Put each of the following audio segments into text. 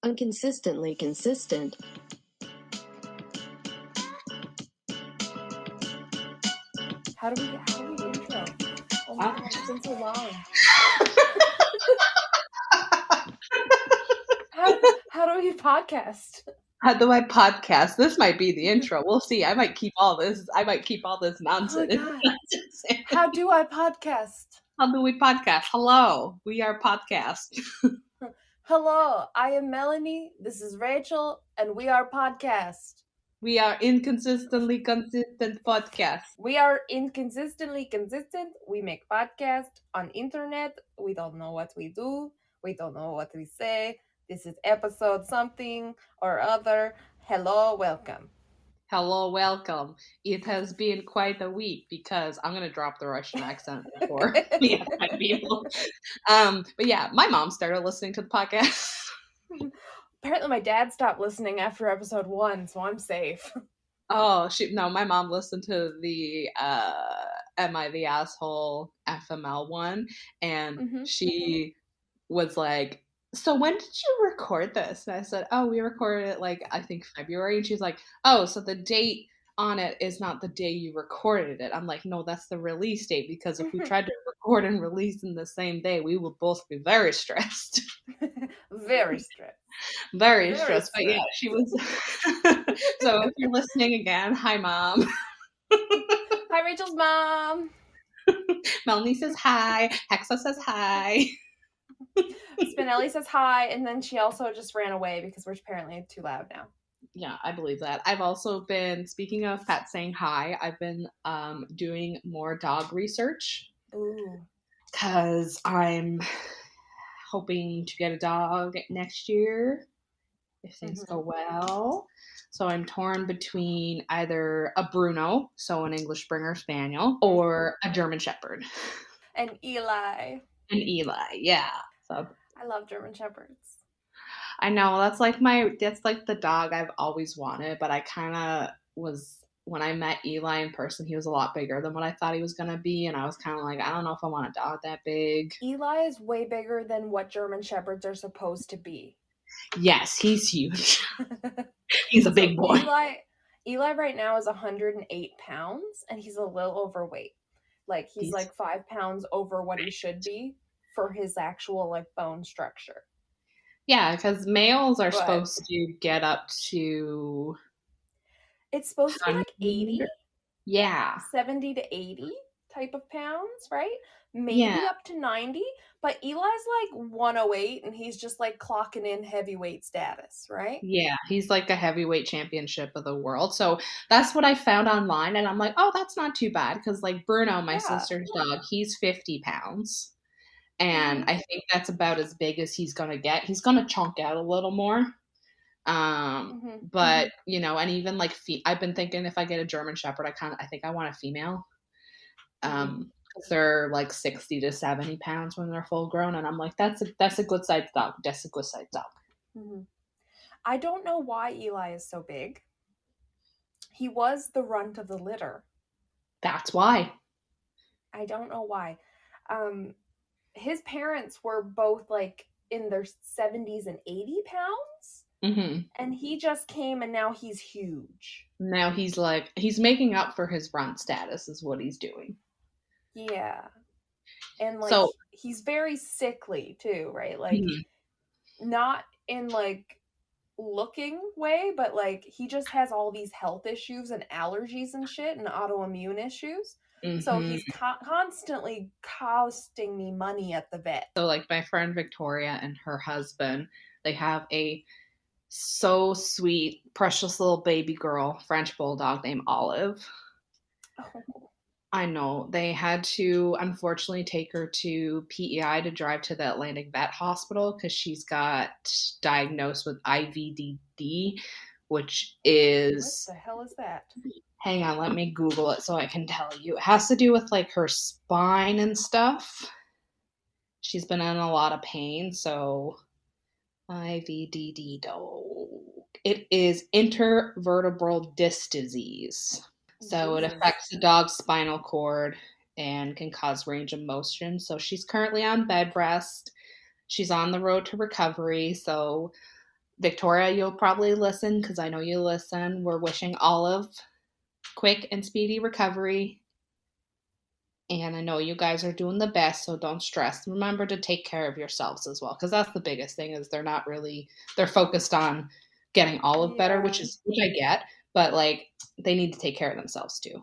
Unconsistently consistent. How do we intro? Oh my god, it's been so long. How do we podcast? How do I podcast? This might be the intro. We'll see. I might keep all this nonsense. Oh my god. How do I podcast? How do we podcast? Hello, we are podcast. Hello, I am Melanie, this is Rachel, and we are podcast. We are inconsistently consistent podcast. We are inconsistently consistent. We make podcast on internet. We don't know what we do. We don't know what we say. This is episode something or other. Hello, welcome. Hello, welcome. It has been quite a week because I'm gonna drop the Russian accent before we have my people. But yeah, my mom started listening to the podcast. Apparently, my dad stopped listening after episode 1, so I'm safe. Oh, my mom listened to the Am I the Asshole FML one, and she was like, so when did you record this? And I said, oh, we recorded it like, I think February. And she's like, oh, so the date on it is not the day you recorded it. I'm like, no, that's the release date, because if we tried to record and release in the same day, we would both be very stressed. Very stressed. Very stressed. But yeah, she was. So if you're listening again, hi, Mom. Hi, Rachel's mom. Melanie says hi. Hexa says hi. Spinelli says hi, and then she also just ran away because we're apparently too loud now. Yeah, I believe that. I've also been, speaking of Pat saying hi, I've been doing more dog research. Ooh. Because I'm hoping to get a dog next year if things go well. So I'm torn between either a Bruno, so an English Springer Spaniel, or a German Shepherd. And Eli. Yeah. So I love German Shepherds. I know, that's like the dog I've always wanted, but I kind of was, when I met Eli in person, he was a lot bigger than what I thought he was going to be, and I was kind of like, I don't know if I want a dog that big. Eli is way bigger than what German Shepherds are supposed to be. Yes, he's huge. He's a big boy. Eli right now is 108 pounds, and he's a little overweight. Like, he's like 5 pounds over what he should be for his actual, like, bone structure. Yeah, because males are supposed to get up to... It's supposed to be like 80? Yeah. 70 to 80 type of pounds, right? Maybe up to 90, but Eli's like 108, and he's just like clocking in heavyweight status, right? Yeah, he's like a heavyweight championship of the world. So that's what I found online, and I'm like, oh, that's not too bad, because like Bruno, my sister's dog, he's 50 pounds. And I think that's about as big as he's going to get. He's going to chunk out a little more. But, you know, and even like, I've been thinking if I get a German Shepherd, I think I want a female. Because they're like 60 to 70 pounds when they're full grown. And I'm like, that's a good sized dog. That's a good sized dog. I don't know why Eli is so big. He was the runt of the litter. That's why. I don't know why. His parents were both like in their 70s and 80 pounds. And he just came, and now he's huge. Now he's making up for his runt status is what he's doing. Yeah. And like, so, he's very sickly too, right? Like, not in like looking way, but like he just has all these health issues and allergies and shit and autoimmune issues. So he's constantly costing me money at the vet. So like my friend Victoria and her husband, they have a so sweet, precious little baby girl, French bulldog named Olive. Oh. I know. They had to unfortunately take her to PEI to drive to the Atlantic Vet Hospital because she's got diagnosed with IVDD, which is... What the hell is that? Hang on, let me Google it so I can tell you. It has to do with like her spine and stuff. She's been in a lot of pain, so IVDD. It is intervertebral disc disease. So it affects the dog's spinal cord and can cause range of motion. So she's currently on bed rest. She's on the road to recovery. So Victoria, you'll probably listen because I know you listen. We're wishing Olive quick and speedy recovery. And I know you guys are doing the best, so don't stress. Remember to take care of yourselves as well, because that's the biggest thing is they're focused on getting Olive better, which I get, but like they need to take care of themselves too.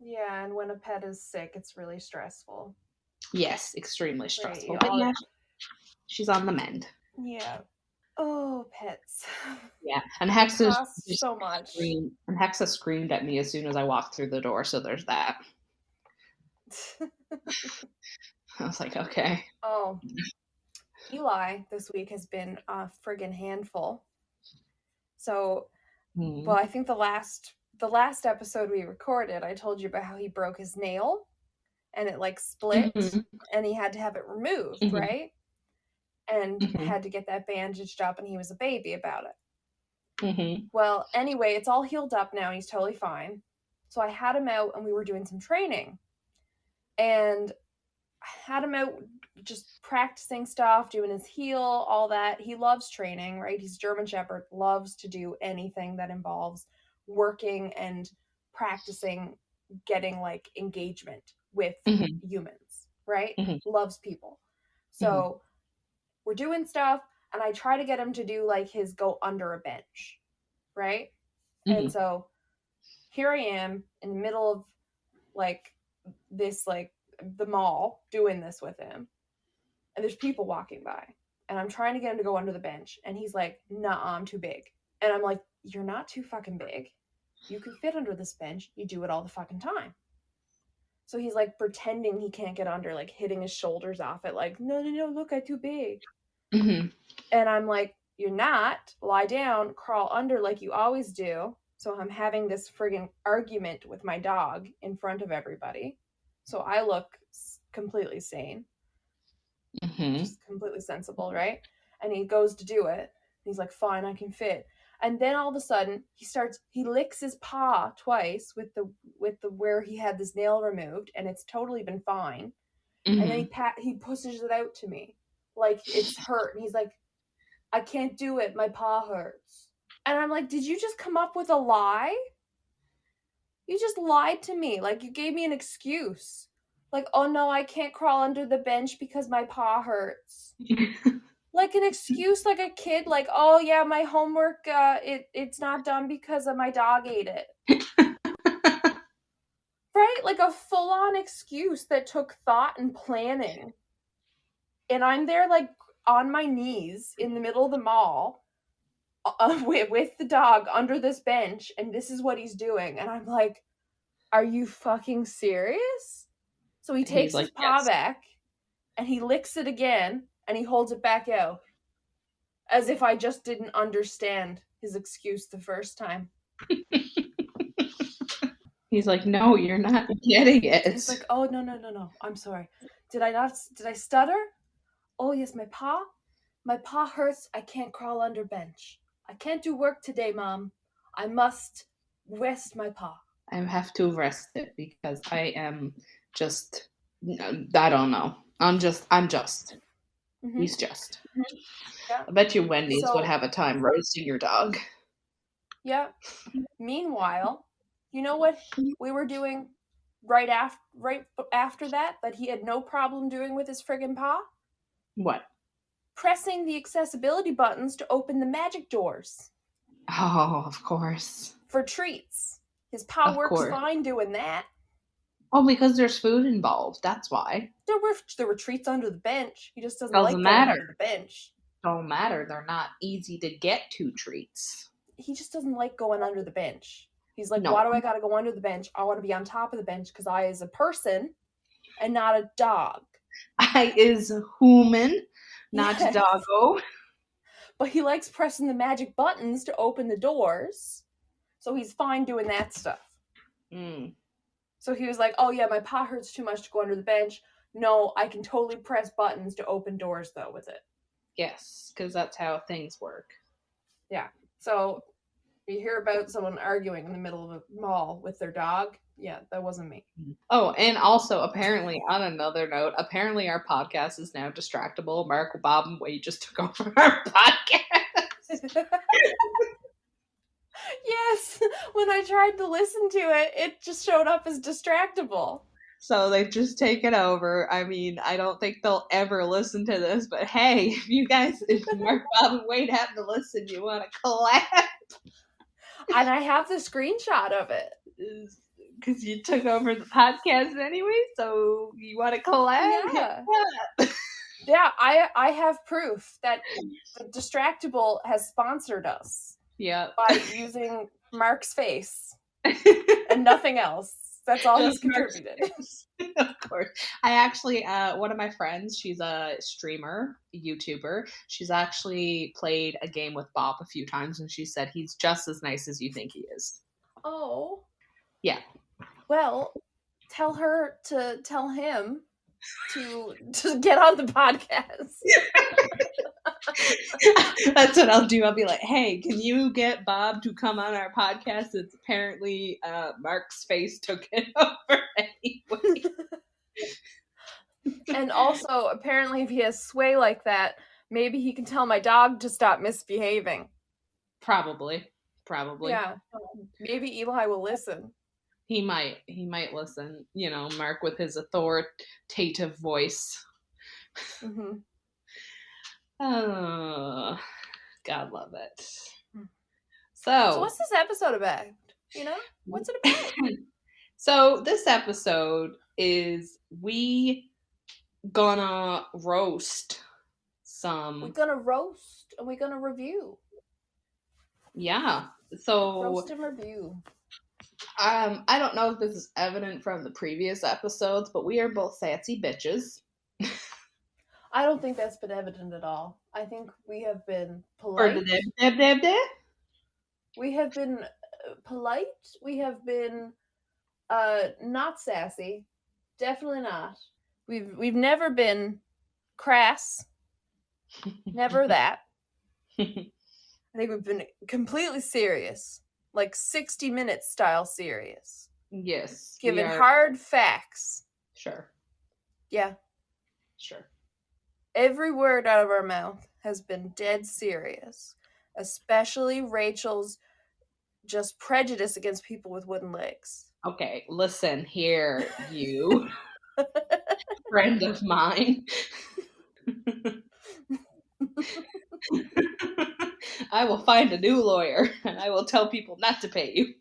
Yeah, and when a pet is sick, it's really stressful. Yes, extremely stressful. But yeah, she's on the mend. Yeah. Oh, pets. Yeah, and Hexa so much. And Hexa screamed at me as soon as I walked through the door, so there's that. I was like, okay. Oh, Eli this week has been a friggin' handful. So, well, I think the last episode we recorded, I told you about how he broke his nail, and it like split, and he had to have it removed, right? And had to get that bandaged up, and he was a baby about it. Well, anyway, it's all healed up now, and he's totally fine. So I had him out, and we were doing some training. And I had him out just practicing stuff, doing his heel, all that. He loves training, right? He's a German Shepherd, loves to do anything that involves working and practicing, getting like engagement with humans, right? Loves people. So we're doing stuff, and I try to get him to do like his go under a bench, right? And so here I am in the middle of like this, like the mall, doing this with him, and there's people walking by, and I'm trying to get him to go under the bench, and he's like, nah, I'm too big. And I'm like, you're not too fucking big. You can fit under this bench. You do it all the fucking time. So he's like pretending he can't get under, like hitting his shoulders off it, like, no, look, I'm too big. And I'm like, you're not. Lie down, crawl under like you always do. So I'm having this friggin' argument with my dog in front of everybody. So I look completely sane. Just completely sensible, right? And he goes to do it. He's like, fine, I can fit. And then all of a sudden, he licks his paw twice with the where he had this nail removed, and it's totally been fine. And then he pushes it out to me like it's hurt, and he's like, I can't do it, my paw hurts. And I'm like, did you just come up with a lie? You just lied to me. Like, you gave me an excuse. Like, oh no, I can't crawl under the bench because my paw hurts. Like an excuse, like a kid, like, oh yeah, my homework, it's not done because my dog ate it. Right? Like a full-on excuse that took thought and planning. And I'm there, like, on my knees in the middle of the mall with the dog under this bench, and this is what he's doing. And I'm like, are you fucking serious? So he takes his paw back, and he licks it again, and he holds it back out. As if I just didn't understand his excuse the first time. He's like, no, you're not getting it. He's like, oh, no. I'm sorry. Did I stutter? Oh, yes, my paw hurts. I can't crawl under bench. I can't do work today, Mom. I must rest my paw. I have to rest it because I am just, I don't know. I'm just. He's just. Yeah. I bet you Wendy's would have a time roasting your dog. Yeah. Meanwhile, you know what we were doing right after that he had no problem doing with his friggin' paw? What? Pressing the accessibility buttons to open the magic doors. Oh, of course. For treats. His paw works fine doing that. Oh, because there's food involved. That's why. There were treats under the bench. He just doesn't like going under the bench. Don't matter. They're not easy to get to treats. He just doesn't like going under the bench. He's like, why do I gotta go under the bench? I want to be on top of the bench because I is a person and not a dog. I is a human, not a doggo. But he likes pressing the magic buttons to open the doors. So he's fine doing that stuff. So he was like, oh yeah, my paw hurts too much to go under the bench. No, I can totally press buttons to open doors though with it. Yes, because that's how things work. Yeah. So you hear about someone arguing in the middle of a mall with their dog. Yeah, that wasn't me. Oh, and also apparently on another note, apparently our podcast is now distractible. Mark, Bob, and Wade just took over our podcast. Yes, when I tried to listen to it, it just showed up as distractible. So they've just taken over. I mean, I don't think they'll ever listen to this, but hey, if Mark, Bob, and Wade happen to listen, you want to collab? And I have the screenshot of it. Because you took over the podcast anyway, so you want to collab? Yeah. Yeah, I have proof that the Distractable has sponsored us. Yeah. By using Mark's face and nothing else. That's all he's contributed. Of course. I actually, one of my friends, she's a streamer, a YouTuber. She's actually played a game with Bob a few times, and she said he's just as nice as you think he is. Oh. Yeah. Well, tell her to tell him to get on the podcast. That's what I'll do. I'll be like, hey, can you get Bob to come on our podcast? It's apparently Mark's face took it over anyway. And also, apparently, if he has sway like that, maybe he can tell my dog to stop misbehaving. Probably. Yeah. Maybe Eli will listen. He might listen. You know, Mark with his authoritative voice. Mm-hmm. Oh, God love it. So what's this episode about? You know? What's it about? So this episode is we gonna roast some. We're gonna roast and we're gonna review. Yeah. So roast and review. I don't know if this is evident from the previous episodes, but we are both sassy bitches. I don't think that's been evident at all. I think we have been polite. We have been polite. We have been not sassy. Definitely not. We've never been crass. Never that. I think we've been completely serious. Like 60 Minutes style serious. Yes. Given hard facts. Sure. Yeah. Sure. Every word out of our mouth has been dead serious. Especially Rachel's just prejudice against people with wooden legs. Okay, listen here, you friend of mine. I will find a new lawyer and I will tell people not to pay you.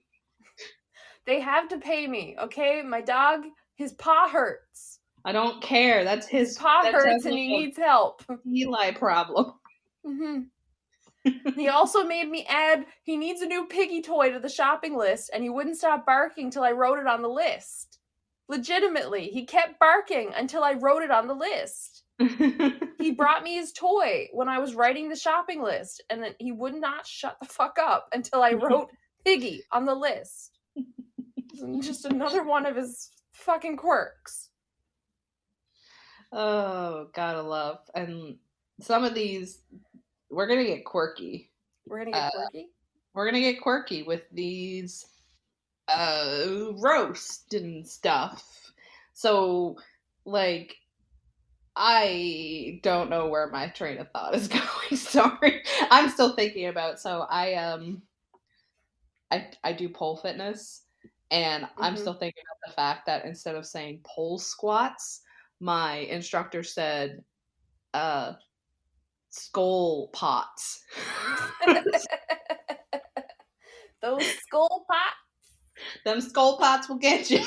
They have to pay me, okay? My dog, his paw hurts. I don't care. That's his paw hurts and he needs help. Eli problem. Mm-hmm. He also made me add he needs a new piggy toy to the shopping list, and he wouldn't stop barking till I wrote it on the list. Legitimately, he kept barking until I wrote it on the list. He brought me his toy when I was writing the shopping list, and then he would not shut the fuck up until I wrote piggy on the list. Just another one of his fucking quirks. Oh, gotta love. And some of these, we're gonna get quirky. We're gonna get quirky? We're gonna get quirky with these roast and stuff. So, like, I don't know where my train of thought is going. Sorry. I'm still thinking about, so I do pole fitness, and I'm still thinking about the fact that instead of saying pole squats, my instructor said skull pots. Those skull pots. Them skull pots will get you.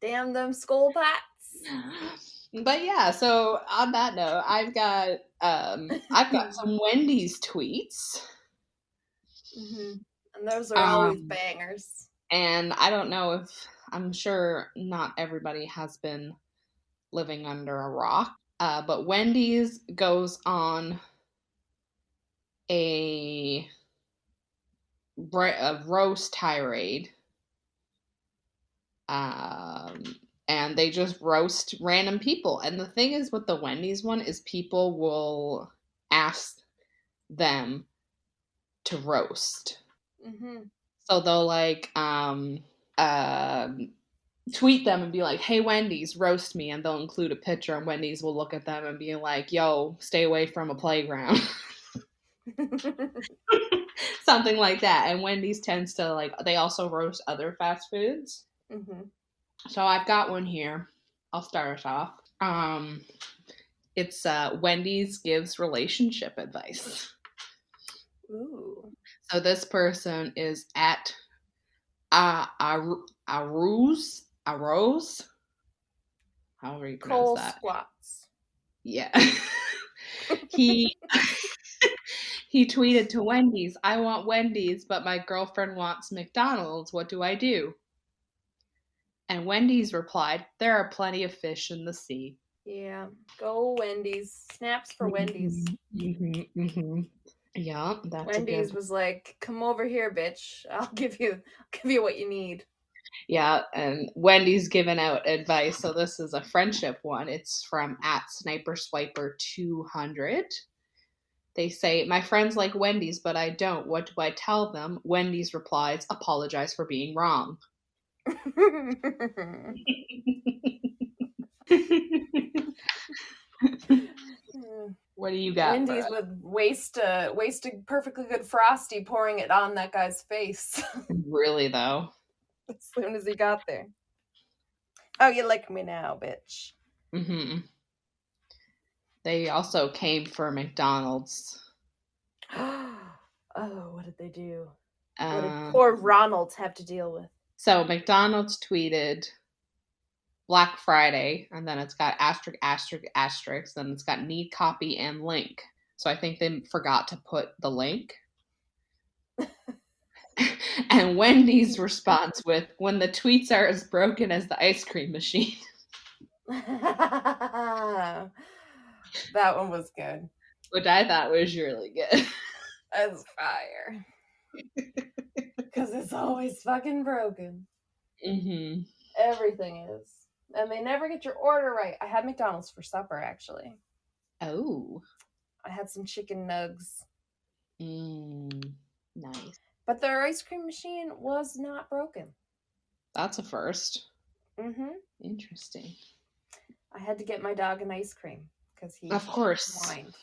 Damn them skull pots. But yeah, so on that note, I've got some Wendy's tweets. Mm-hmm. And those are always bangers. And I don't know if, I'm sure not everybody has been living under a rock, but Wendy's goes on a roast tirade. And they just roast random people. And the thing is with the Wendy's one is people will ask them to roast. Mm-hmm. So they'll like tweet them and be like, hey, Wendy's, roast me. And they'll include a picture and Wendy's will look at them and be like, yo, stay away from a playground. Something like that. And Wendy's tends to, like, they also roast other fast foods. Mm-hmm. So I've got one here. I'll start us off. It's Wendy's gives relationship advice. Ooh. So this person is at Arose, however you pronounce Cole that. Squats. Yeah. He tweeted to Wendy's, "I want Wendy's, but my girlfriend wants McDonald's. What do I do?" And Wendy's replied, "There are plenty of fish in the sea." Yeah. Go Wendy's. Snaps for Wendy's. Mm-hmm, mm-hmm. Yeah, that's Wendy's was like, "Come over here, bitch. I'll give you what you need." Yeah, and Wendy's giving out advice. So this is a friendship one. It's from @SniperSwiper200. They say, "My friends like Wendy's, but I don't. What do I tell them?" Wendy's replies, "Apologize for being wrong." What do you got? Wendy's would waste a perfectly good Frosty, pouring it on that guy's face. Really, though? As soon as he got there. "Oh, you like me now, bitch." Mm-hmm. They also came for McDonald's. Oh, what did they do? What did poor Ronald have to deal with? So McDonald's tweeted Black Friday, and then it's got asterisk, asterisk, asterisk, then it's got need copy and link. So I think they forgot to put the link. And Wendy's response with, "When the tweets are as broken as the ice cream machine." That one was good. Which I thought was really good. That's fire. Because it's always fucking broken. Mm-hmm. Everything is. And they never get your order right. I had McDonald's for supper, actually. Oh. I had some chicken nugs. Nice. But their ice cream machine was not broken. That's a first. Mm-hmm. Interesting. I had to get my dog an ice cream because he of course whined.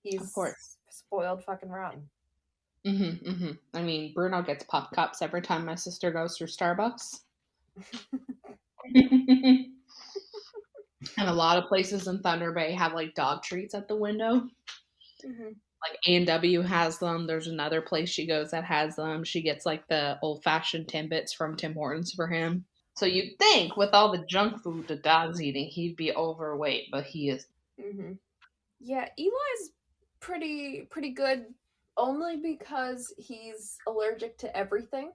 He's of course spoiled fucking rotten. Mm-hmm, mm-hmm. I mean, Bruno gets pop cups every time my sister goes through Starbucks. And a lot of places in Thunder Bay have like dog treats at the window. Mm-hmm. Like A&W has them. There's another place she goes that has them. She gets like the old-fashioned Timbits from Tim Hortons for him. So you'd think with all the junk food the dog's eating, he'd be overweight, but he is. Mm-hmm. Yeah, Eli's pretty good, only because he's allergic to everything.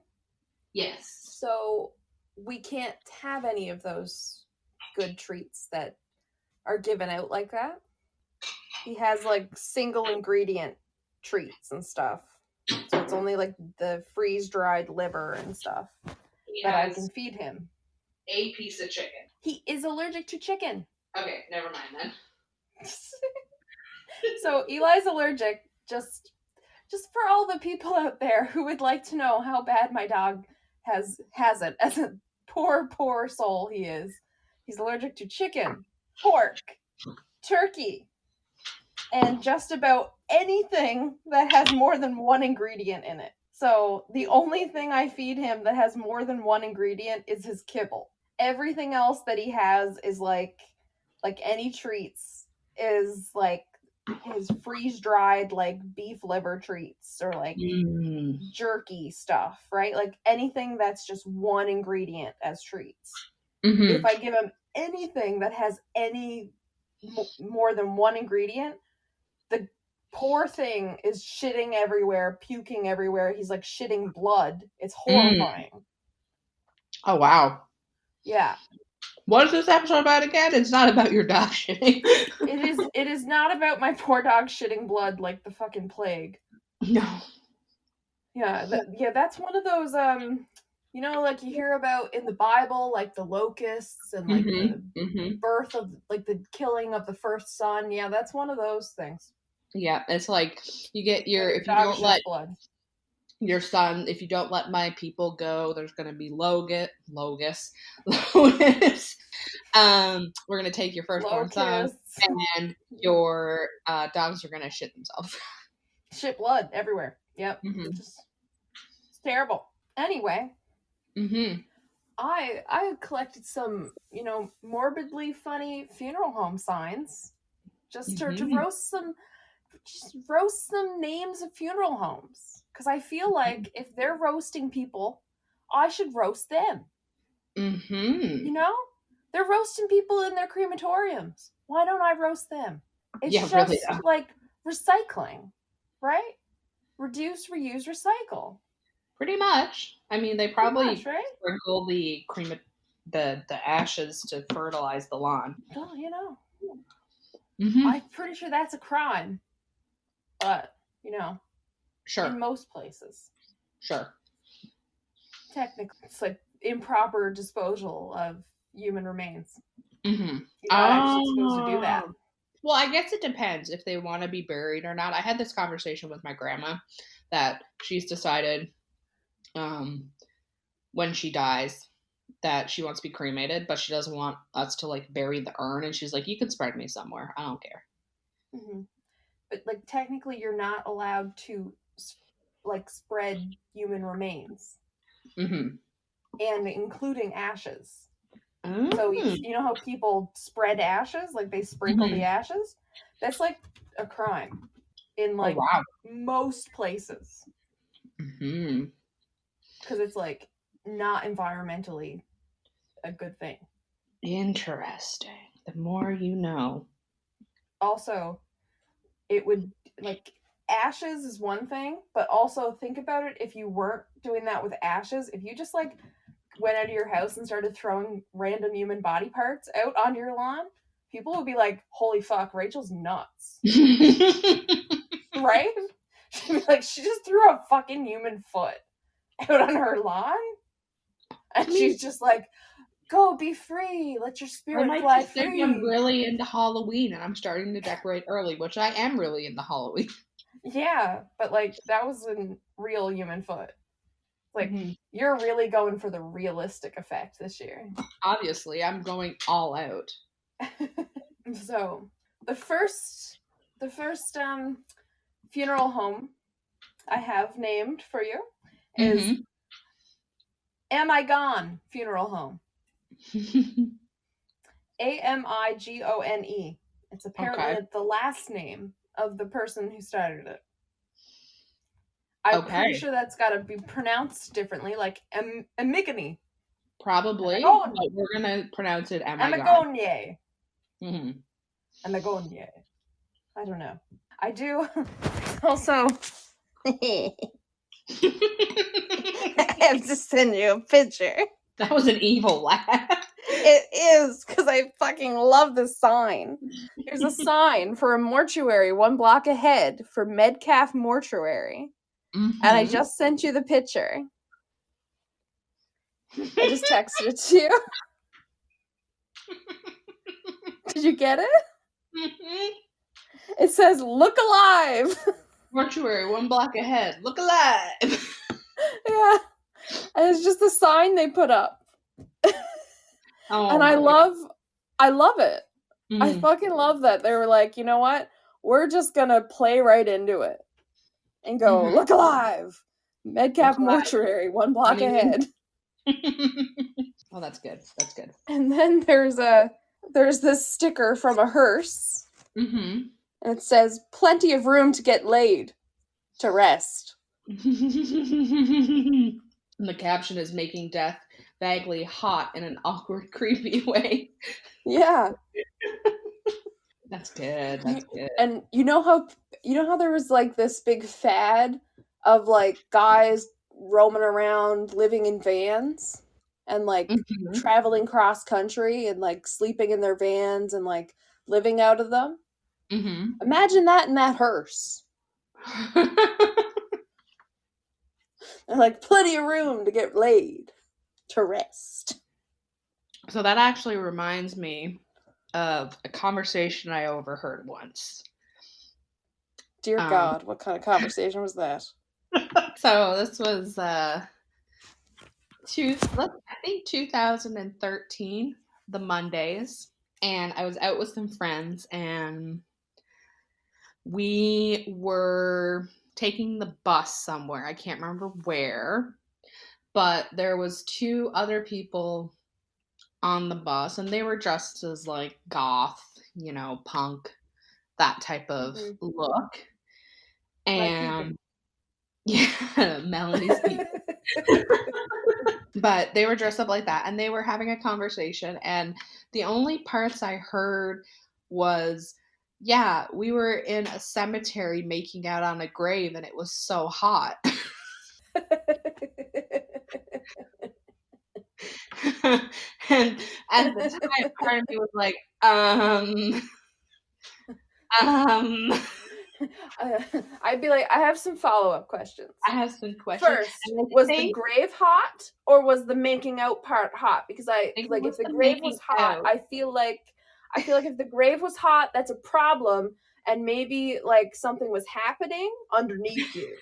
Yes. So we can't have any of those good treats that are given out like that. He has like single ingredient treats and stuff. So it's only like the freeze-dried liver and stuff that I can feed him. A piece of chicken. He is allergic to chicken. Okay, never mind then. So Eli's allergic. Just for all the people out there who would like to know how bad my dog has it, as a poor soul he is. He's allergic to chicken, pork, turkey, and just about anything that has more than one ingredient in it. So the only thing I feed him that has more than one ingredient is his kibble. Everything else that he has is like any treats is like his freeze-dried like beef liver treats or like jerky stuff, right? Like anything that's just one ingredient as treats. Mm-hmm. If I give him anything that has any more than one ingredient, the poor thing is shitting everywhere, puking everywhere. He's like shitting blood. It's horrifying. Oh, wow. Yeah. What is this episode about again? It's not about your dog shitting. It is not about my poor dog shitting blood like the fucking plague. No. Yeah, that's one of those you know, like you hear about in the Bible, like the locusts and like the birth of like the killing of the first son. Yeah, that's one of those things. Yeah, it's like you get your if you don't let blood. Your son, if you don't let my people go, there's going to be Lotus. We're going to take your firstborn son, and your dogs are going to shit themselves. Shit blood everywhere. Yep. It's terrible. Anyway. I collected some, morbidly funny funeral home signs just to roast some names of funeral homes. Because I feel like if they're roasting people, I should roast them. They're roasting people in their crematoriums. Why don't I roast them? It's just really, like recycling, right? Reduce, reuse, recycle. Pretty much. I mean, they probably sprinkle the ashes to fertilize the lawn. Well, I'm pretty sure that's a crime. But, sure. In most places. Sure. Technically, it's like improper disposal of human remains. You're not actually supposed to do that. Well, I guess it depends if they want to be buried or not. I had this conversation with my grandma that she's decided when she dies that she wants to be cremated, but she doesn't want us to like bury the urn. And she's like, you can spread me somewhere. I don't care. But like technically you're not allowed to like spread human remains. And including ashes. So you know how people spread ashes? Like they sprinkle the ashes? That's like a crime in like most places. Because it's like not environmentally a good thing. Interesting. The more you know. Also, it would like ashes is one thing, but also think about it if you weren't doing that with ashes. If you just like went out of your house and started throwing random human body parts out on your lawn, people would be like, holy fuck, Rachel's nuts. Right? She'd be like, she just threw a fucking human foot out on her lawn? And she's just like, go be free, let your spirit fly free. I'm really into Halloween and I'm starting to decorate early, which I am really into Halloween. Yeah, but like that was a real human foot. Like you're really going for the realistic effect this year. Obviously, I'm going all out. So the first funeral home I have named for you is Am I Gone Funeral Home. Amigone. It's apparently the last name of the person who started it. I'm pretty sure that's got to be pronounced differently, like Amigone. Probably, but we're going to pronounce it Amigone. Amigone. I don't know. I do also... I have to send you a picture. That was an evil laugh. It is, because I fucking love this sign. There's a sign for a mortuary 1 block ahead for Metcalf Mortuary. And I just sent you the picture. I just texted it to you. Did you get it? It says, look alive. Mortuary 1 block ahead. Look alive. Yeah. And it's just the sign they put up. And I love it. I fucking love that. They were like, you know what? We're just going to play right into it. And go, look alive. Metcalf Mortuary, 1 block ahead. Oh, that's good. That's good. And then there's this sticker from a hearse. And it says, plenty of room to get laid. To rest. And the caption is making death vaguely hot in an awkward, creepy way. Yeah. That's good. That's good. And you know how there was like this big fad of like guys roaming around living in vans and like traveling cross country and like sleeping in their vans and like living out of them? Imagine that in that hearse. And like plenty of room to get laid, to rest. So that actually reminds me of a conversation I overheard once. Dear God, what kind of conversation was that? So this was, I think 2013, the Mondays, and I was out with some friends, and We were taking the bus somewhere. I can't remember where, but there was 2 other people on the bus, and they were dressed as like goth, punk, that type of look. And yeah, Melanie's people. But they were dressed up like that, and they were having a conversation, and the only parts I heard was, yeah, we were in a cemetery making out on a grave, and it was so hot. And at the time, part of me was like, I'd be like, I have some follow-up questions. I have some questions. First, was the grave hot, or was the making out part hot? Because if the grave was hot, I feel like if the grave was hot, that's a problem, and maybe like something was happening underneath you.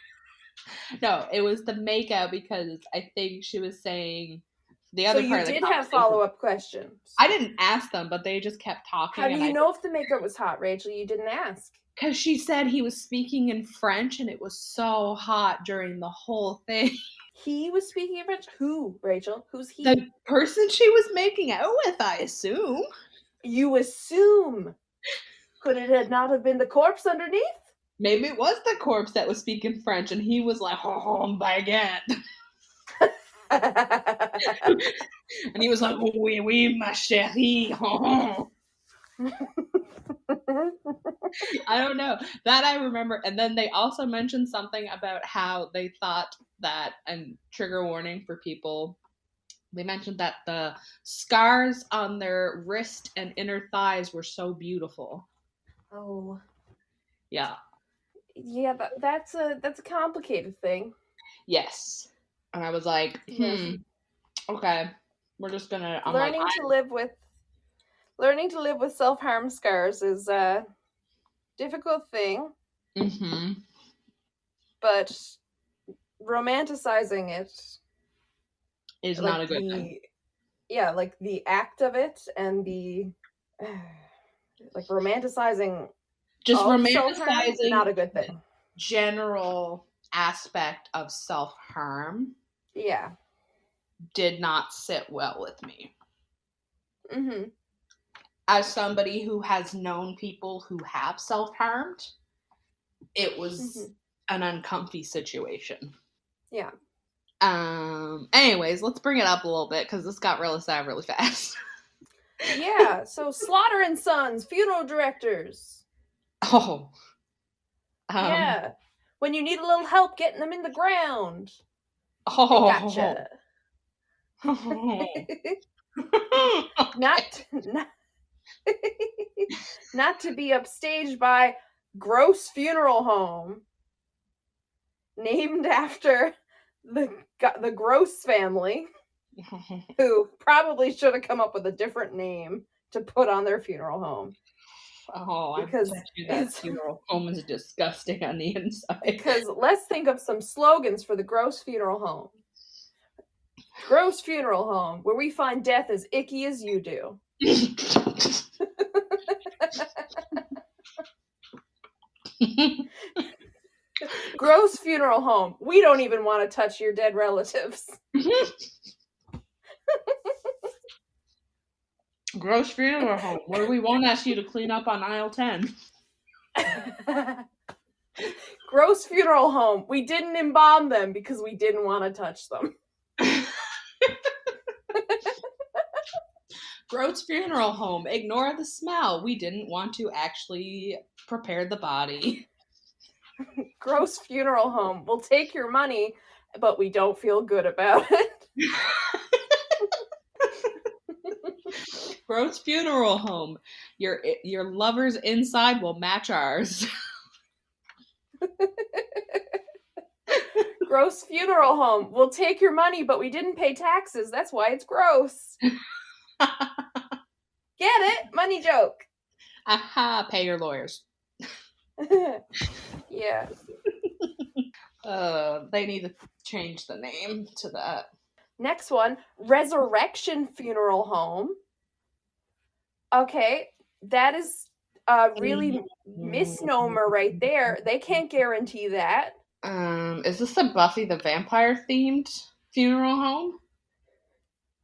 No, it was the makeout, because I think she was saying the other part of the conversation. So you did have follow-up questions. I didn't ask them, but they just kept talking. How do you know if the makeout was hot, Rachel? You didn't ask. Because she said he was speaking in French, and it was so hot during the whole thing. He was speaking in French? Who, Rachel? Who's he? The person she was making out with, I assume. You assume. Could it not have been the corpse underneath? Maybe it was the corpse that was speaking French, and he was like, oh, baguette. And he was like, oui, oui, ma chérie. I don't know. That I remember. And then they also mentioned something about how they thought that, and trigger warning for people, they mentioned that the scars on their wrist and inner thighs were so beautiful. Oh. Yeah. Yeah, that's a complicated thing. Yes. And I was like, okay, we're just gonna. Learning to live with self-harm scars is a difficult thing. Mm-hmm. But romanticizing it is not a good thing. Yeah, like the act of it, and the like romanticizing. Just romanticizing, not a good thing. General aspect of self-harm. Yeah. Did not sit well with me. Mm-hmm. As somebody who has known people who have self-harmed, it was an uncomfy situation. Yeah. Anyways, let's bring it up a little bit, because this got really sad really fast. Yeah. So Slaughter and Sons, funeral directors. Oh. Yeah. When you need a little help getting them in the ground. Oh. Gotcha. Not to be upstaged by Gross Funeral Home, named after the Gross family, who probably should have come up with a different name to put on their funeral home. Oh, because I bet you that funeral home is disgusting on the inside. Because let's think of some slogans for the Gross Funeral Home. Gross Funeral Home, where we find death as icky as you do. Gross Funeral Home, we don't even want to touch your dead relatives. Gross Funeral Home, where we won't ask you to clean up on aisle 10. Gross Funeral Home, we didn't embalm them because we didn't want to touch them. Gross Funeral Home, ignore the smell. We didn't want to actually prepare the body. Gross Funeral Home, we'll take your money, but we don't feel good about it. Gross Funeral Home, your lover's inside will match ours. Gross Funeral Home, we'll take your money, but we didn't pay taxes. That's why it's gross. Get it? Money joke. Aha, pay your lawyers. Yeah. They need to change the name to that. Next one, Resurrection Funeral Home. Okay, that is really misnomer right there. They can't guarantee that. Is this a Buffy the Vampire themed funeral home?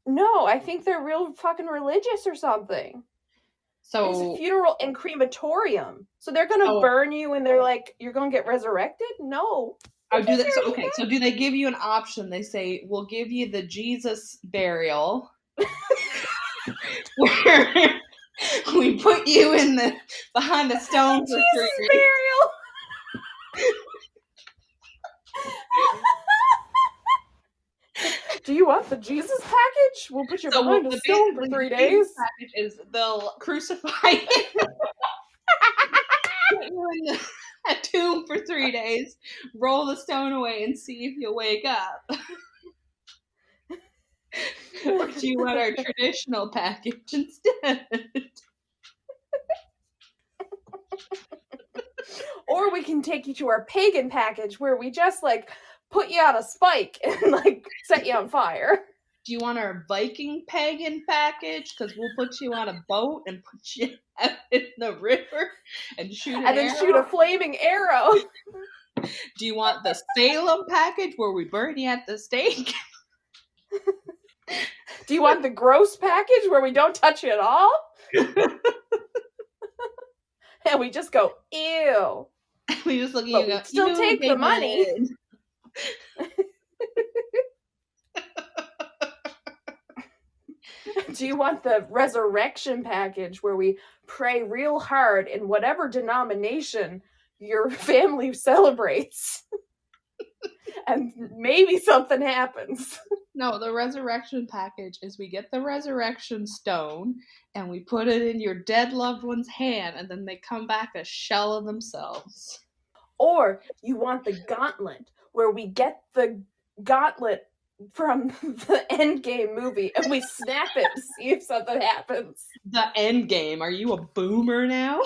No, I think they're real fucking religious or something. So it's a funeral and crematorium. So they're gonna burn you and they're like, you're gonna get resurrected? No. Oh, do they? So okay. So do they give you an option? They say, we'll give you the Jesus burial, where we put you in behind a stone for Jesus burial. Do you want the Jesus package? We'll put you behind a stone for 3 days. The package is they'll crucify you, put you in a tomb for 3 days, roll the stone away, and see if you'll wake up. Or do you want our traditional package instead? Or we can take you to our pagan package where we just like put you on a spike and like set you on fire. Do you want our Viking pagan package? Because we'll put you on a boat and put you out in the river and shoot an arrow. And then shoot a flaming arrow. Do you want the Salem package where we burn you at the stake? Do you want the gross package where we don't touch you at all? And we just go, ew. We just look at you and go, still take the money. Do you want the resurrection package where we pray real hard in whatever denomination your family celebrates? And maybe something happens. No, the resurrection package is we get the resurrection stone and we put it in your dead loved one's hand and then they come back a shell of themselves. Or you want the gauntlet where we get the gauntlet from the Endgame movie and we snap it to see if something happens. The Endgame? Are you a boomer now?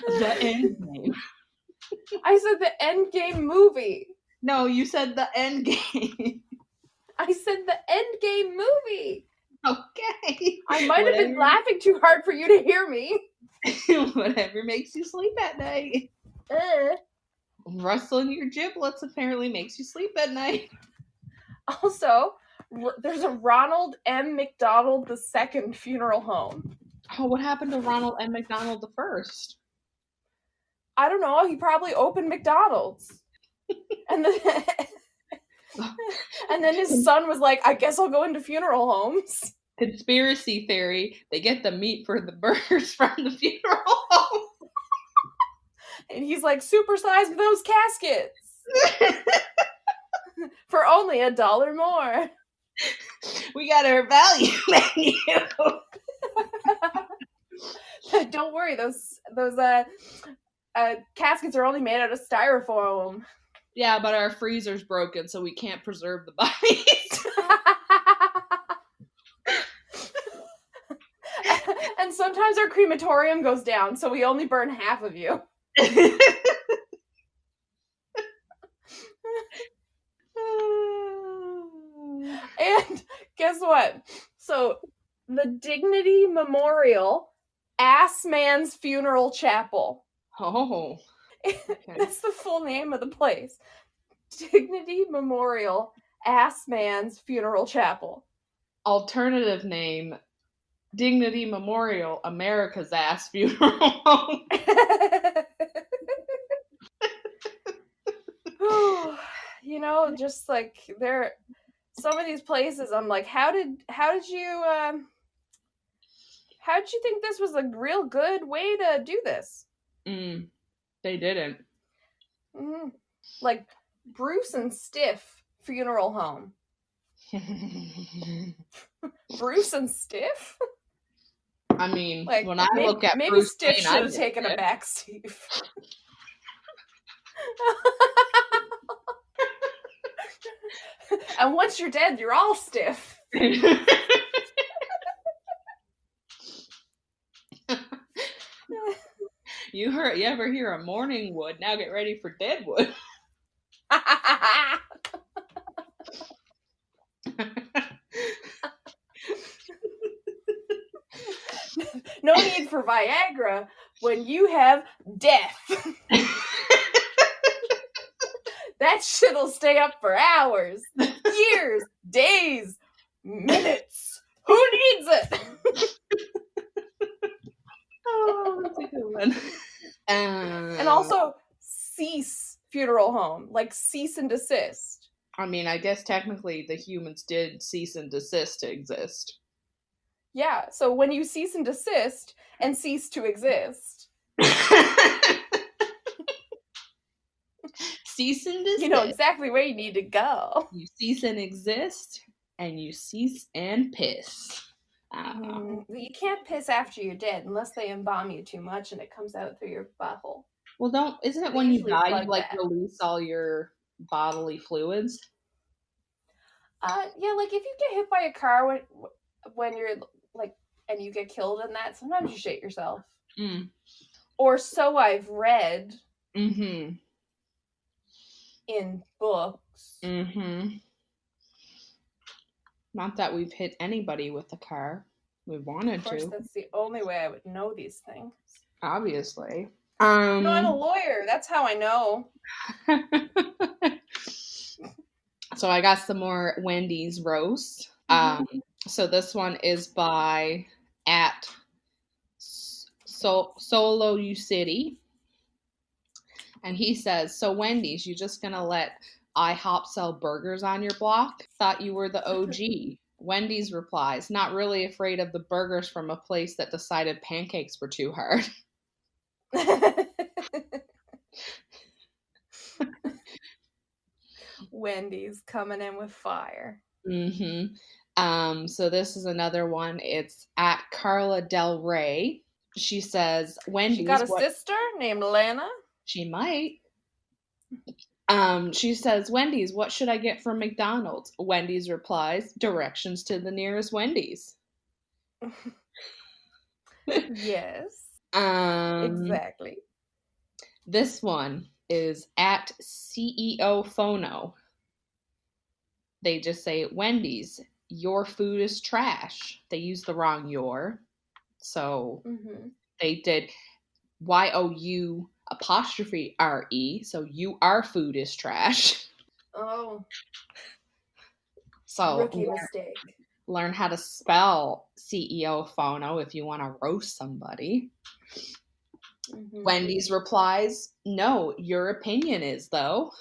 The Endgame. I said the Endgame movie. No, you said the Endgame. I said the Endgame movie. Okay. I might have been laughing too hard for you to hear me. Whatever makes you sleep at night. Rustling your giblets apparently makes you sleep at night. Also, there's a Ronald M. McDonald II funeral home. Oh, what happened to Ronald M. McDonald I? I don't know. He probably opened McDonald's. And then his son was like, I guess I'll go into funeral homes. Conspiracy theory, they get the meat for the burgers from the funeral home. And he's like, supersize those caskets. For only $1 more. We got our value menu. Don't worry, those caskets are only made out of styrofoam. Yeah, but our freezer's broken, so we can't preserve the bodies. And sometimes our crematorium goes down, so we only burn half of you. And guess what? So the Dignity Memorial Ass Man's Funeral Chapel. Oh. Okay. That's the full name of the place. Dignity Memorial Ass Man's Funeral Chapel. Alternative name, Dignity Memorial America's Ass Funeral Home. You know, just like some of these places, I'm like, how did you think this was a real good way to do this? They didn't. Like Bruce and Stiff Funeral Home. Bruce and Stiff? I mean, like, when I look at maybe Bruce Stiff Wayne, should have taken a back seat. And once you're dead, you're all stiff. You ever hear of morning wood? Now get ready for deadwood. No need for Viagra when you have death. That shit'll stay up for hours, years, days, minutes. Who needs it? Oh, that's a good one. And also cease funeral home, like cease and desist. I mean, I guess technically the humans did cease and desist to exist. Yeah, so when you cease and desist and cease to exist. Cease and desist. You know exactly where you need to go. You cease and exist, and you cease and piss. You can't piss after you're dead unless they embalm you too much and it comes out through your butthole. Well, isn't it when you die you like release all your bodily fluids? Yeah, like if you get hit by a car when you're like and you get killed in that, sometimes you shit yourself. Or so I've read. Mm-hmm. In books. Mm-hmm. Not that we've hit anybody with a car. We wanted to. Of course, that's the only way I would know these things. Obviously. No, I'm a lawyer. That's how I know. So I got some more Wendy's roast. So this one is by at Solo U City. And he says, so Wendy's, you just gonna let IHOP sell burgers on your block? Thought you were the OG. Wendy's replies, not really afraid of the burgers from a place that decided pancakes were too hard. Wendy's coming in with fire. Mm-hmm. So this is another one. It's at Carla Del Rey. She says, Wendy's. She got a sister named Lana? She might. She says, Wendy's, what should I get from McDonald's? Wendy's replies, directions to the nearest Wendy's. Yes. Exactly. This one is at CEO Phono. They just say, Wendy's, your food is trash. They use the wrong your. So they did YOU apostrophe RE. So our food is trash. Oh. So rookie mistake. Learn how to spell CEO Phono if you want to roast somebody. Wendy's replies, no, your opinion is, though.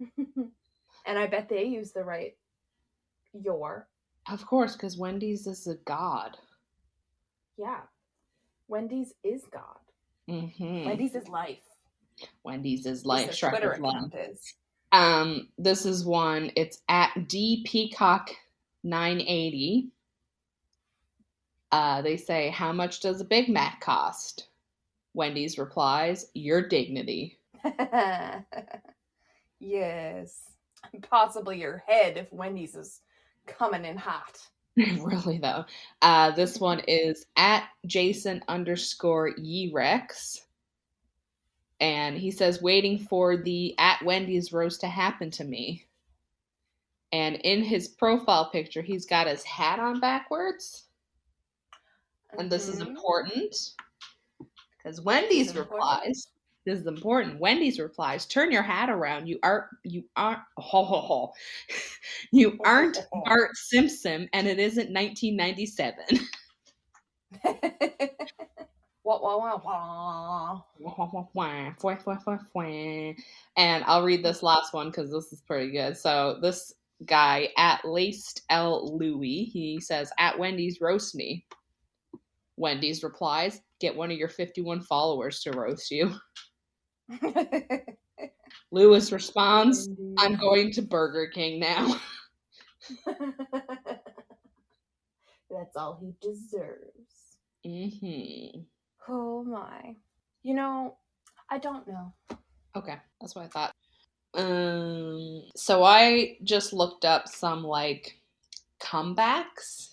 And I bet they use the right your. Of course, because Wendy's is a god. Yeah. Wendy's is God. Wendy's is life. Wendy's is life. Their Twitter account is. This is one. It's at DPeacock980. They say, how much does a Big Mac cost? Wendy's replies, your dignity. Yes. Possibly your head if Wendy's is coming in hot. Really, though. This one is at Jason_Yerex. And he says, waiting for the at Wendy's roast to happen to me. And in his profile picture, he's got his hat on backwards. And this is important. Because Wendy's replies, this is important. Wendy's replies, turn your hat around. You aren't Bart Simpson, and it isn't 1997. And I'll read this last one because this is pretty good. So this guy at Laced L. Louis, he says, at Wendy's, roast me. Wendy's replies, get one of your 51 followers to roast you. Lewis responds, I'm going to Burger King now. That's all he deserves. Oh my. You know, I don't know. Okay, that's what I thought. So I just looked up some like comebacks.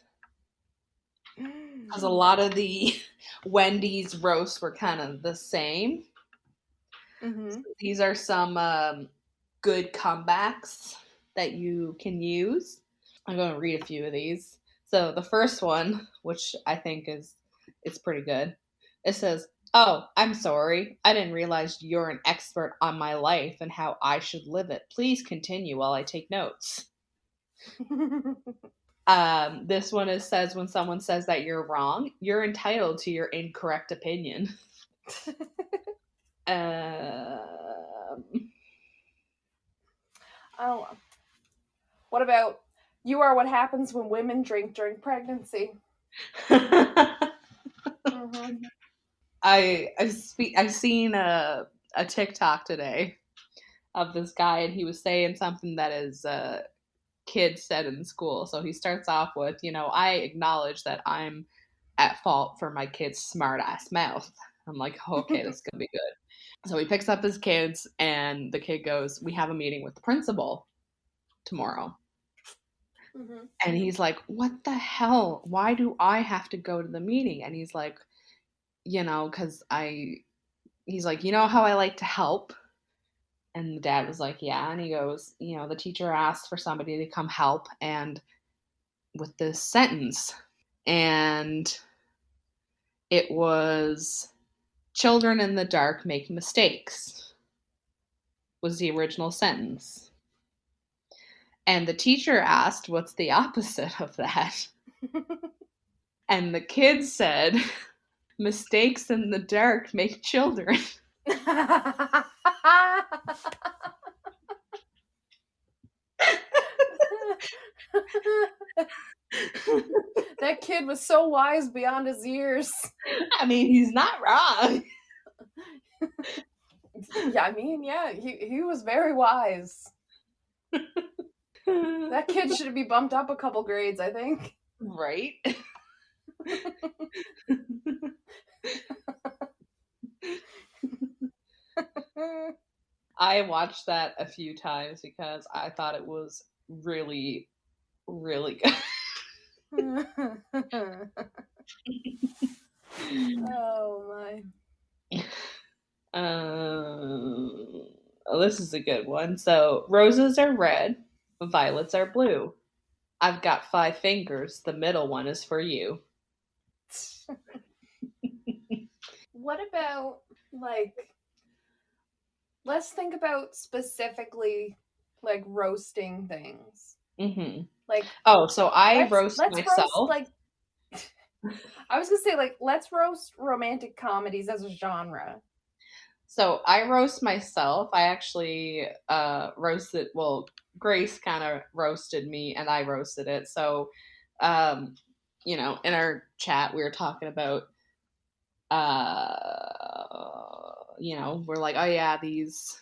Because a lot of the Wendy's roasts were kind of the same. So these are some good comebacks that you can use. I'm going to read a few of these. So the first one, which I think it's pretty good. It says, "Oh, I'm sorry. I didn't realize you're an expert on my life and how I should live it. Please continue while I take notes." This one says, when someone says that you're wrong, you're entitled to your incorrect opinion. Oh, what about, you are what happens when women drink during pregnancy? Mm-hmm. I've seen a TikTok today of this guy, and he was saying something that his kid said in school. So he starts off with, I acknowledge that I'm at fault for my kid's smart ass mouth. I'm like, okay, this is gonna be good. So he picks up his kids, and the kid goes, "We have a meeting with the principal tomorrow." Mm-hmm. And he's like, "What the hell? Why do I have to go to the meeting?" And he's like, because he's like, how I like to help. And the dad was like, "Yeah." And he goes, "The teacher asked for somebody to come help, and with this sentence." And it was, "Children in the dark make mistakes," was the original sentence. And the teacher asked, "What's the opposite of that?" And the kid said, "Mistakes in the dark make children." That kid was so wise beyond his years. I mean, he's not wrong. Yeah, he was very wise. That kid should be bumped up a couple grades, I think. Right? I watched that a few times because I thought it was really, really good. Oh my. This is a good one. So, roses are red, violets are blue. I've got 5 fingers. The middle one is for you. What about, let's think about specifically, roasting things. Mm-hmm. So I roast myself. Roast, I was gonna say, let's roast romantic comedies as a genre. So I roast myself. I actually roasted, Grace kind of roasted me and I roasted it. So, in our chat, we were talking about, we're like, "Oh yeah,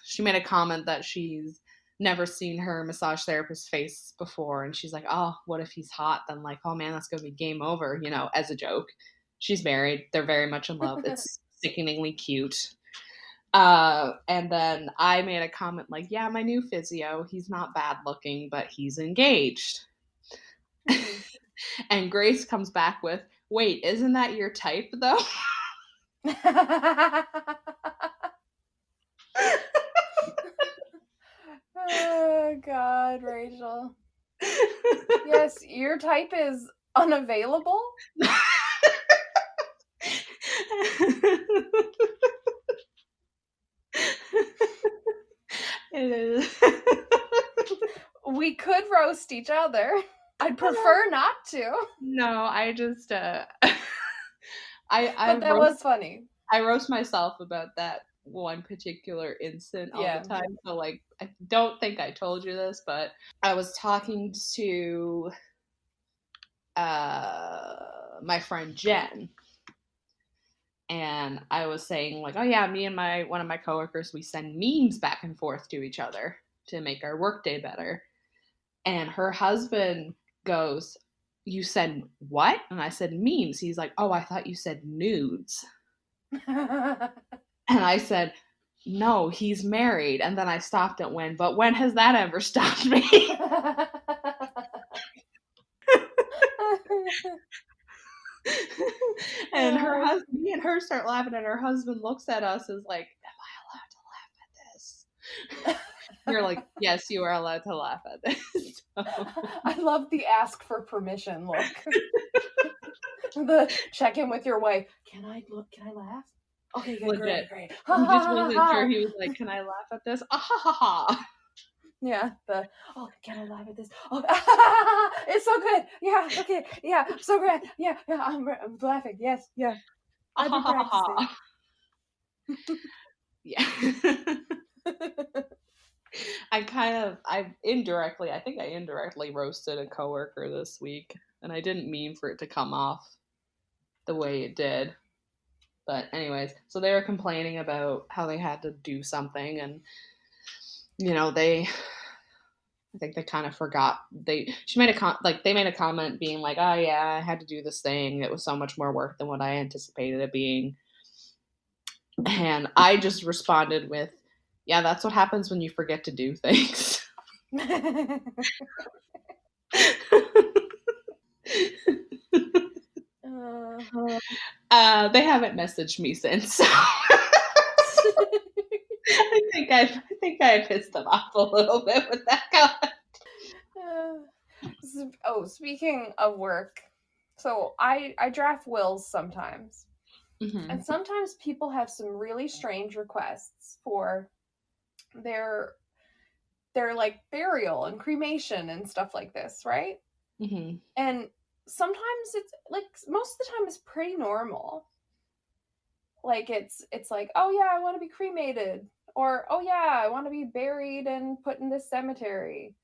she made a comment that she's never seen her massage therapist's face before. And she's like, "Oh, what if he's hot?" Then like, "Oh man, that's going to be game over," as a joke. She's married. They're very much in love. It's sickeningly cute. And then I made a comment like, "Yeah, my new physio, he's not bad looking, but he's engaged." And Grace comes back with, "Wait, isn't that your type though?" Oh God, Rachel. Yes, your type is unavailable. It is. We could roast each other. I'd prefer not to. No, I just but that was funny. I roast myself about that one particular instant all the time. So I don't think I told you this, but I was talking to my friend Jen, and I was saying like, "Oh yeah, me and one of my coworkers, we send memes back and forth to each other to make our workday better." And her husband goes, "You said what?" And I said, "Memes." He's like, "Oh, I thought you said nudes." And I said, "No, he's married." And then I stopped at but when has that ever stopped me? And me and her start laughing, and her husband looks at us as like, "Am I allowed to laugh at this?" You're like, yes, you are allowed to laugh at this. So. I love the ask for permission look. The check in with your wife. Can I laugh? Okay, good, great. He just wasn't sure. He was like, can I laugh at this? Ah ha ha ha. Yeah, can I laugh at this? Oh, it's so good. Yeah, okay, yeah, so great. Yeah, I'm laughing. Yes, yeah. I've been practicing. Yeah. I indirectly roasted a coworker this week, and I didn't mean for it to come off the way it did. But anyways, so they were complaining about how they had to do something, and I think they kind of forgot. They made a comment being like, "Oh yeah, I had to do this thing. It was so much more work than what I anticipated it being." And I just responded with, "Yeah, that's what happens when you forget to do things." They haven't messaged me since. So. I think I pissed them off a little bit with that comment. Speaking of work, so I draft wills sometimes, and sometimes people have some really strange requests for their like burial and cremation and stuff like this, right? And sometimes it's like, most of the time it's pretty normal. Like it's like, oh yeah, I want to be cremated, or oh yeah, I want to be buried and put in this cemetery.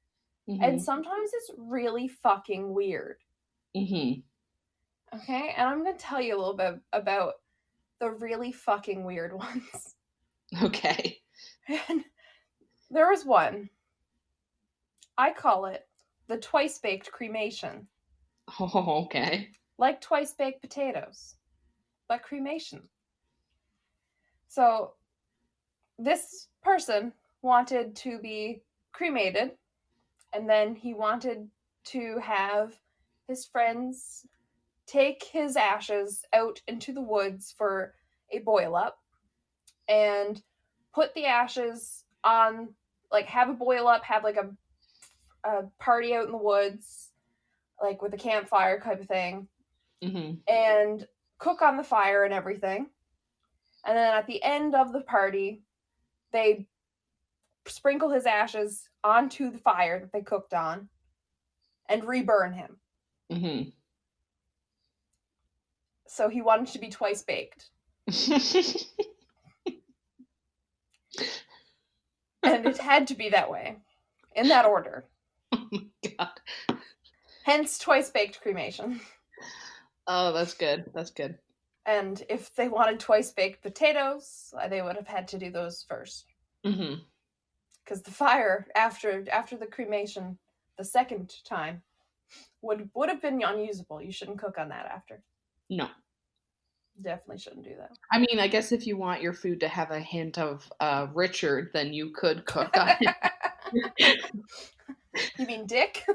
And sometimes it's really fucking weird. Okay, and I'm gonna tell you a little bit about the really fucking weird ones. Okay. And there was one. I call it the twice baked cremation. Oh, okay. Like twice baked potatoes, but cremation. So this person wanted to be cremated, and then he wanted to have his friends take his ashes out into the woods for a boil up, and put the ashes on, like, have a boil up, have like a party out in the woods, like with a campfire type of thing, and cook on the fire and everything. And then at the end of the party, they sprinkle his ashes onto the fire that they cooked on and reburn him. So he wanted to be twice baked. And it had to be that way, in that order. Oh my god. Hence twice baked cremation. Oh, that's good. That's good. And if they wanted twice baked potatoes, they would have had to do those first. Because the fire after the cremation, the second time, would have been unusable. You shouldn't cook on that after. No. Definitely shouldn't do that. I mean, I guess if you want your food to have a hint of Richard, then you could cook on it. You mean Dick?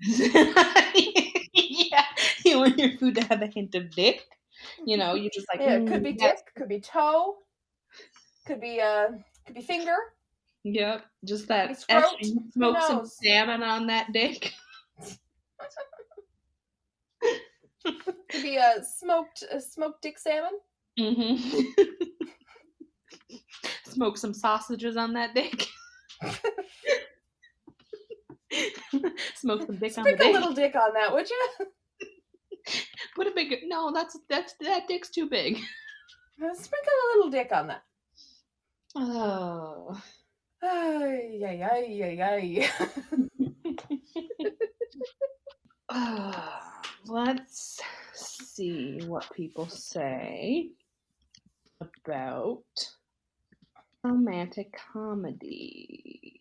Yeah. You want your food to have a hint of Dick? You just like, yeah, it could be Dick, could be toe, could be finger. Yep, just that. Smoke some salmon on that Dick. Could be a smoked dick salmon. Smoke some sausages on that Dick. Smoke some dick on the dick. Sprinkle a little dick on that, would you? Put a big. No, that dick's too big. Sprinkle a little dick on that. Oh. Ay. Let's see what people say about romantic comedies.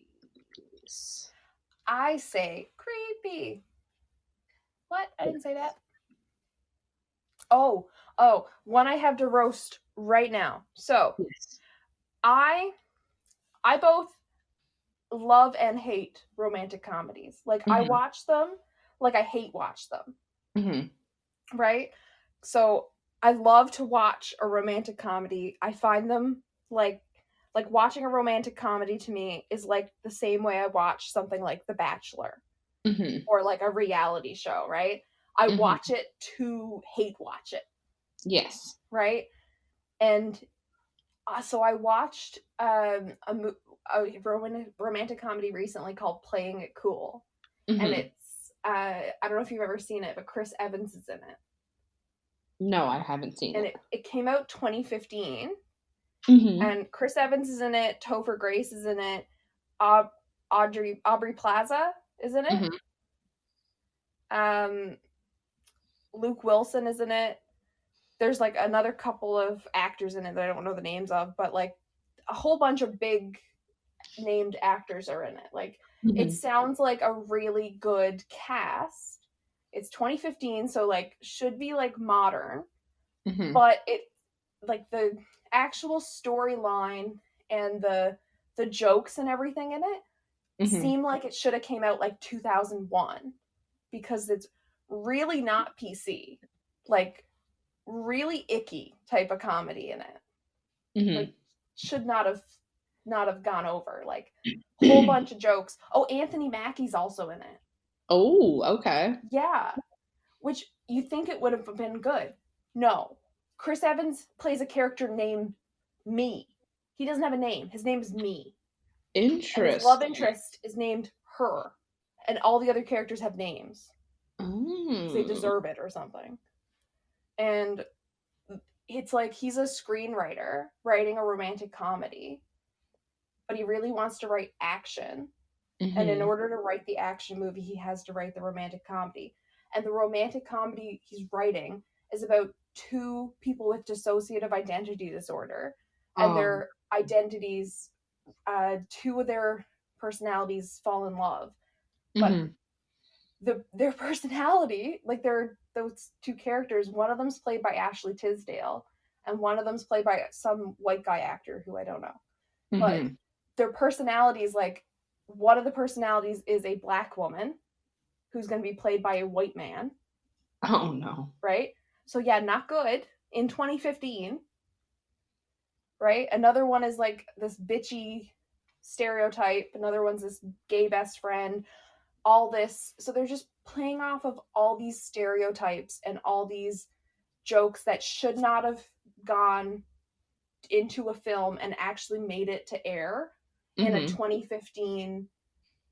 I say creepy. What? I didn't say that. Oh, one I have to roast right now. So, yes. I both love and hate romantic comedies. Like, I watch them, like I hate watch them. Right? So, I love to watch a romantic comedy. I find them, like Like, watching a romantic comedy to me is like the same way I watch something like The Bachelor or like a reality show, right? I watch it to hate watch it. Yes. Right? And so I watched a romantic comedy recently called Playing It Cool. And it's, I don't know if you've ever seen it, but Chris Evans is in it. No, I haven't seen and it. It came out 2015. And Chris Evans is in it. Topher Grace is in it. Aubrey Plaza is in it. Luke Wilson is in it. There's like another couple of actors in it that I don't know the names of, but like a whole bunch of big named actors are in it. Like, it sounds like a really good cast. It's 2015, so like should be like modern, but it, like, the actual storyline and the jokes and everything in it seem like it should have came out like 2001, because it's really not PC. Like, really icky type of comedy in it. Like, should not have gone over. Like, whole bunch of jokes. Oh, Anthony Mackie's also in it. Oh, okay. Yeah. Which you think it would have been good. No. Chris Evans plays a character named Me. He doesn't have a name. His name is Me. Interesting. And his love interest is named Her. And all the other characters have names. They deserve it or something. And it's like he's a screenwriter writing a romantic comedy, but he really wants to write action. And in order to write the action movie, he has to write the romantic comedy. And the romantic comedy he's writing is about two people with dissociative identity disorder. And their identities, two of their personalities fall in love. But their personality, like, those two characters, one of them's played by Ashley Tisdale, and one of them's played by some white guy actor who I don't know. But their personalities, like, one of the personalities is a black woman who's going to be played by a white man. Oh, no. Right? So, yeah, not good. In 2015. Right? Another one is, like, this bitchy stereotype. Another one's this gay best friend. All this. So they're just playing off of all these stereotypes and all these jokes that should not have gone into a film and actually made it to air in a 2015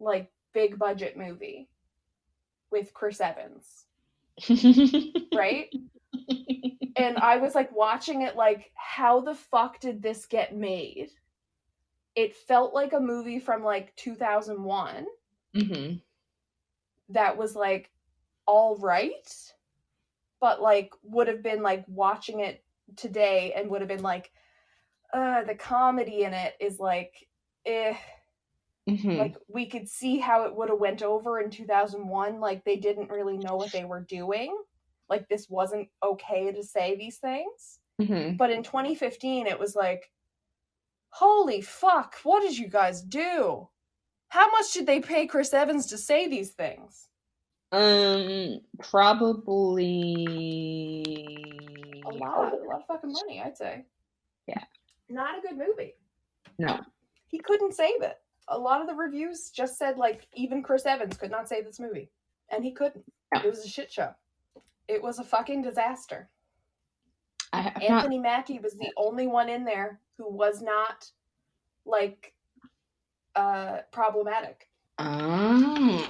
like big budget movie with Chris Evans. Right? And I was like watching it like, how the fuck did this get made? It felt like a movie from like 2001 that was like all right, but like would have been like watching it today and would have been like, the comedy in it is like, like, we could see how it would have went over in 2001. Like, they didn't really know what they were doing. Like, this wasn't okay to say these things. But in 2015, it was like, holy fuck, what did you guys do? How much did they pay Chris Evans to say these things? Probably a lot of fucking money, I'd say. Yeah. Not a good movie. No. He couldn't save it. A lot of the reviews just said, like, even Chris Evans could not save this movie. And he couldn't. No. It was a shit show. It was a fucking disaster. Anthony Mackie was the only one in there who was not, like, problematic. And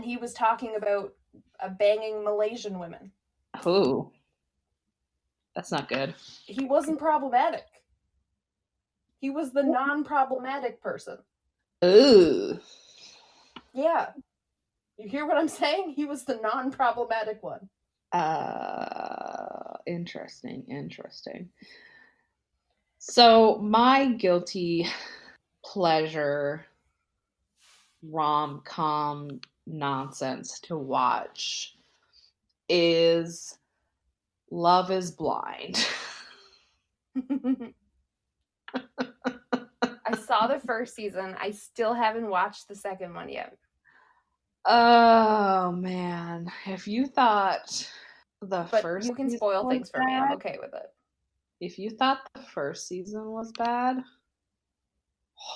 he was talking about banging Malaysian women. Oh. That's not good. He wasn't problematic. He was the non-problematic person. Ooh. Yeah. You hear what I'm saying? He was the non-problematic one. Interesting. So my guilty pleasure rom-com nonsense to watch is Love is Blind. I saw the first season. I still haven't watched the second one yet. Oh, man. If you thought first you can spoil things for me. I'm okay with it. If you thought the first season was bad,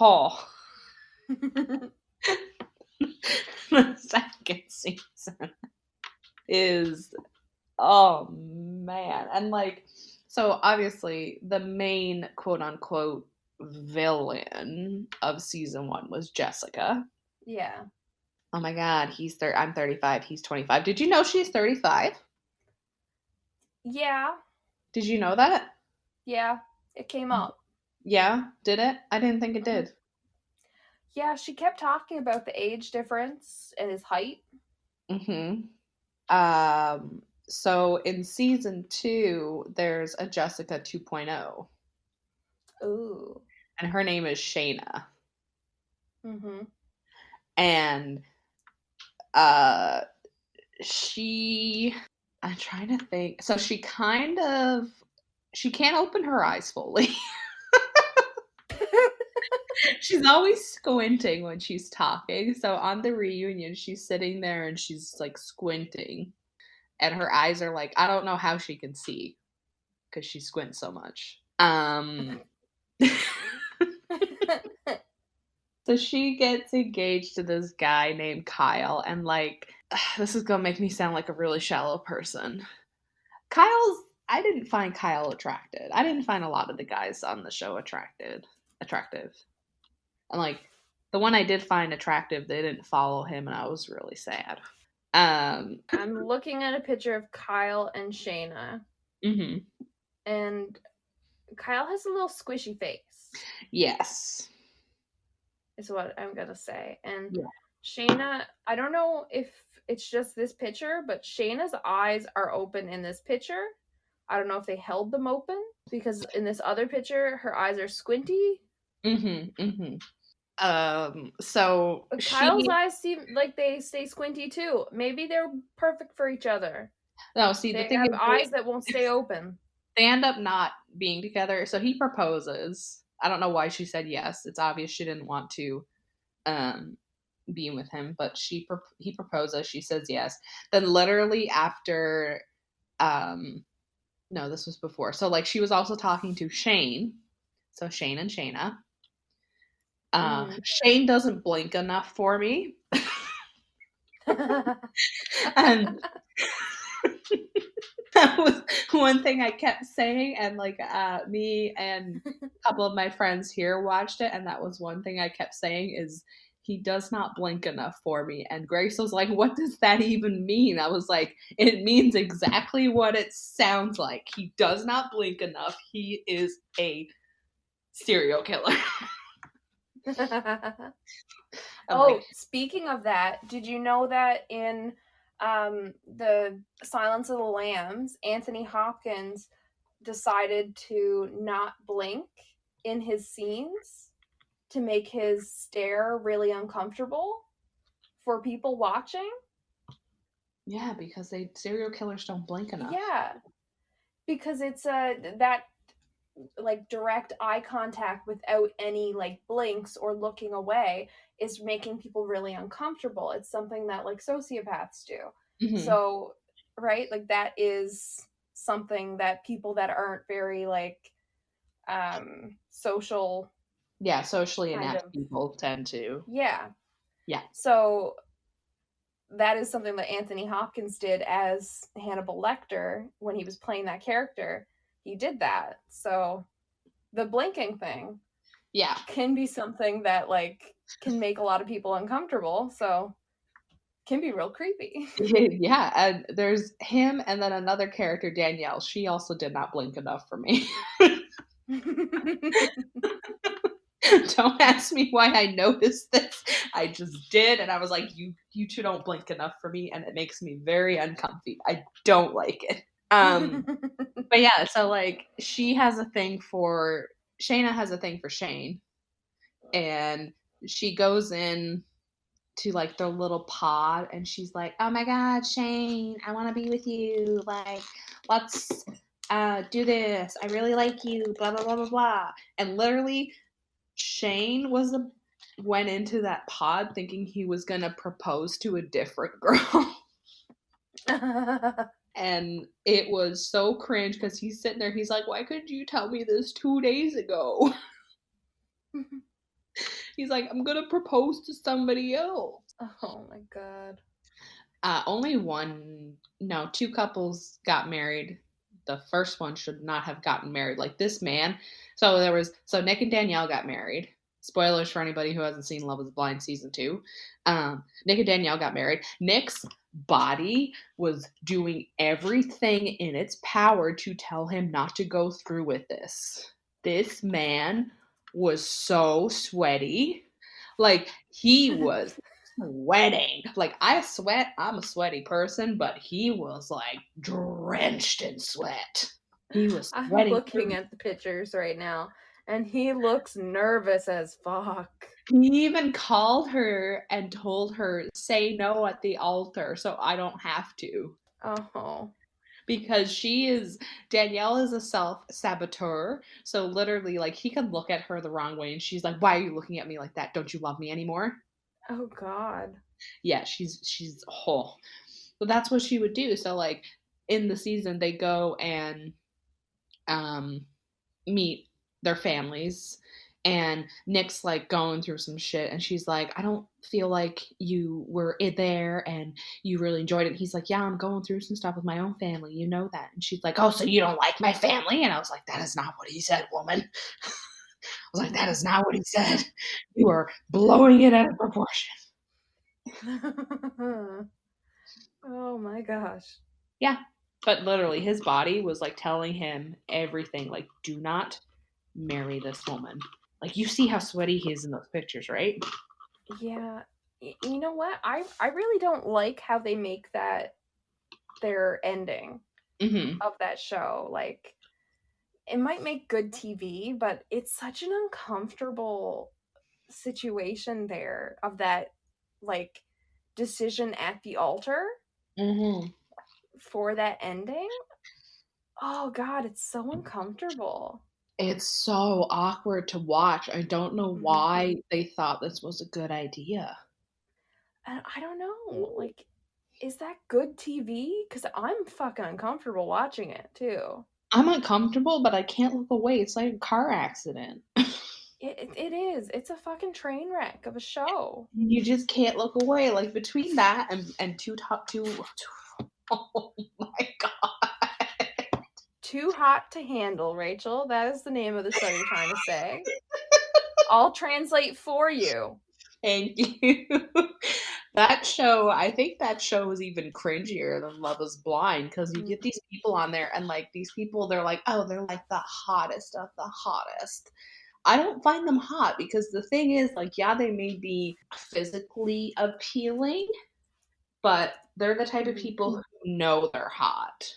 Oh. The second season is, oh man. And like, so obviously the main quote unquote villain of season 1 was Jessica. Yeah. Oh my god, I'm 35, he's 25. Did you know she's 35? Yeah. Did you know that? Yeah. It came up. Yeah, did it? I didn't think it did. Yeah, she kept talking about the age difference and his height. So in season 2, there's a Jessica 2.0. Ooh. And her name is Shayna. Mm-hmm. And I'm trying to think. So she can't open her eyes fully. She's always squinting when she's talking. So on the reunion, she's sitting there and she's like squinting. And her eyes are like, I don't know how she can see because she squints so much. So she gets engaged to this guy named Kyle, and like, this is gonna make me sound like a really shallow person. I didn't find Kyle attractive. I didn't find a lot of the guys on the show attractive. And like, the one I did find attractive, they didn't follow him, and I was really sad. I'm looking at a picture of Kyle and Shayna. Mm-hmm. And Kyle has a little squishy face. Yes. Is what I'm gonna say. And yeah. Shayna, I don't know if it's just this picture, but Shayna's eyes are open in this picture. I don't know if they held them open, because in this other picture, her eyes are squinty. Mm-hmm. Mm-hmm. So Kyle's eyes seem like they stay squinty too. Maybe they're perfect for each other. No, see, they the thing have is, eyes that won't stay open. They end up not being together. So he proposes. I don't know why she said yes. It's obvious she didn't want to be with him, but he proposes. She says yes. Then literally after, no, this was before. So like she was also talking to Shane. So Shane and Shayna. Shane doesn't blink enough for me. And that was one thing I kept saying, and like me and a couple of my friends here watched it, and that was one thing I kept saying is he does not blink enough for me. And Grace was like, what does that even mean? I was like, it means exactly what it sounds like. He does not blink enough. He is a serial killer. Speaking of that, did you know that in the Silence of the Lambs, Anthony Hopkins decided to not blink in his scenes to make his stare really uncomfortable for people watching? Yeah, because serial killers don't blink enough. Yeah, because it's that like direct eye contact without any like blinks or looking away is making people really uncomfortable. It's something that like sociopaths do. Mm-hmm. So, right, like that is something that people that aren't very like social, socially inept people tend to. Yeah. Yeah. So that is something that Anthony Hopkins did as Hannibal Lecter when he was playing that character. He did that. So the blinking thing, can be something that like can make a lot of people uncomfortable. So can be real creepy. Yeah, and there's him and then another character, Danielle. She also did not blink enough for me. Don't ask me why I noticed this. I just did, and I was like, you two don't blink enough for me, and it makes me very uncomfy. I don't like it. But yeah, so like Shayna has a thing for Shane, and she goes in to like their little pod, and she's like, oh my god, Shane, I want to be with you, like let's do this, I really like you, blah blah blah blah blah. And literally Shane went into that pod thinking he was gonna propose to a different girl. And it was so cringe because he's sitting there, he's like, why couldn't you tell me this 2 days ago? He's like, I'm gonna propose to somebody else. Oh my god. Only two couples got married. The first one should not have gotten married. Like this man. So Nick and Danielle got married. Spoilers for anybody who hasn't seen Love is Blind season 2. Nick and Danielle got married. Nick's body was doing everything in its power to tell him not to go through with this. This man was so sweaty. Like he was sweating. Like I sweat. I'm a sweaty person, but he was like drenched in sweat. He was I'm sweating. looking at the pictures right now, and he looks nervous as fuck. He even called her and told her, say no at the altar so I don't have to. Oh. Because Danielle is a self-saboteur. So literally, like, he could look at her the wrong way and she's like, why are you looking at me like that? Don't you love me anymore? Oh god. Yeah, she's whole. But that's what she would do. So like in the season they go and meet their families, and Nick's like going through some shit and she's like, I don't feel like you were there and you really enjoyed it. And he's like, yeah, I'm going through some stuff with my own family, you know that. And she's like, oh, so you don't like my family? And I was like, that is not what he said, woman. I was like, that is not what he said. You are blowing it out of proportion. Oh my gosh. Yeah. But literally his body was like telling him everything, like, do not marry this woman. Like, you see how sweaty he is in those pictures, right? Yeah. You know what? I really don't like how they make that their ending of that show. Like, it might make good TV, but it's such an uncomfortable situation there of that, like, decision at the altar for that ending. Oh god, it's so uncomfortable. It's so awkward to watch. I don't know why they thought this was a good idea. And I don't know, like, is that good TV? Because I'm fucking uncomfortable watching it too. I'm uncomfortable, but I can't look away. It's like a car accident. It is. It's a fucking train wreck of a show. You just can't look away. Like between that and oh my god. Too Hot to Handle, Rachel. That is the name of the show you're trying to say. I'll translate for you. Thank you. I think that show is even cringier than Love is Blind, because you get these people on there and like these people, they're like, oh, they're like the hottest of the hottest. I don't find them hot because the thing is, like, yeah, they may be physically appealing, but they're the type of people who know they're hot.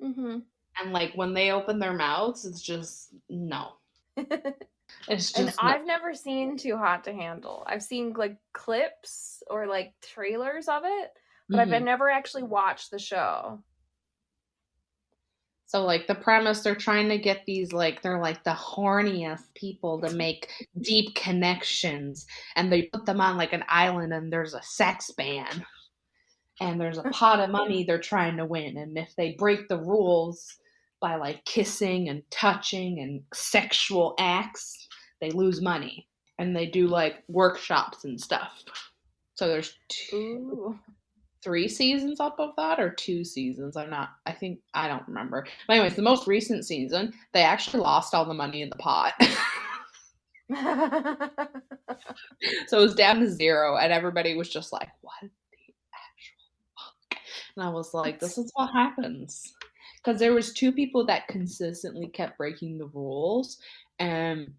And like when they open their mouths, it's just no. It's just and I've never seen Too Hot to Handle. I've seen like clips or like trailers of it, but I've never actually watched the show. So like the premise, they're trying to get these, like, they're like the horniest people to make deep connections, and they put them on like an island and there's a sex ban. And there's a pot of money they're trying to win. And if they break the rules by like kissing and touching and sexual acts, they lose money. And they do like workshops and stuff. So there's 3 seasons up of that, or 2 seasons. I don't remember. But anyways, the most recent season, they actually lost all the money in the pot. So it was down to 0, and everybody was just like, what the actual fuck? And I was like, this is what happens. Because there was 2 people that consistently kept breaking the rules, and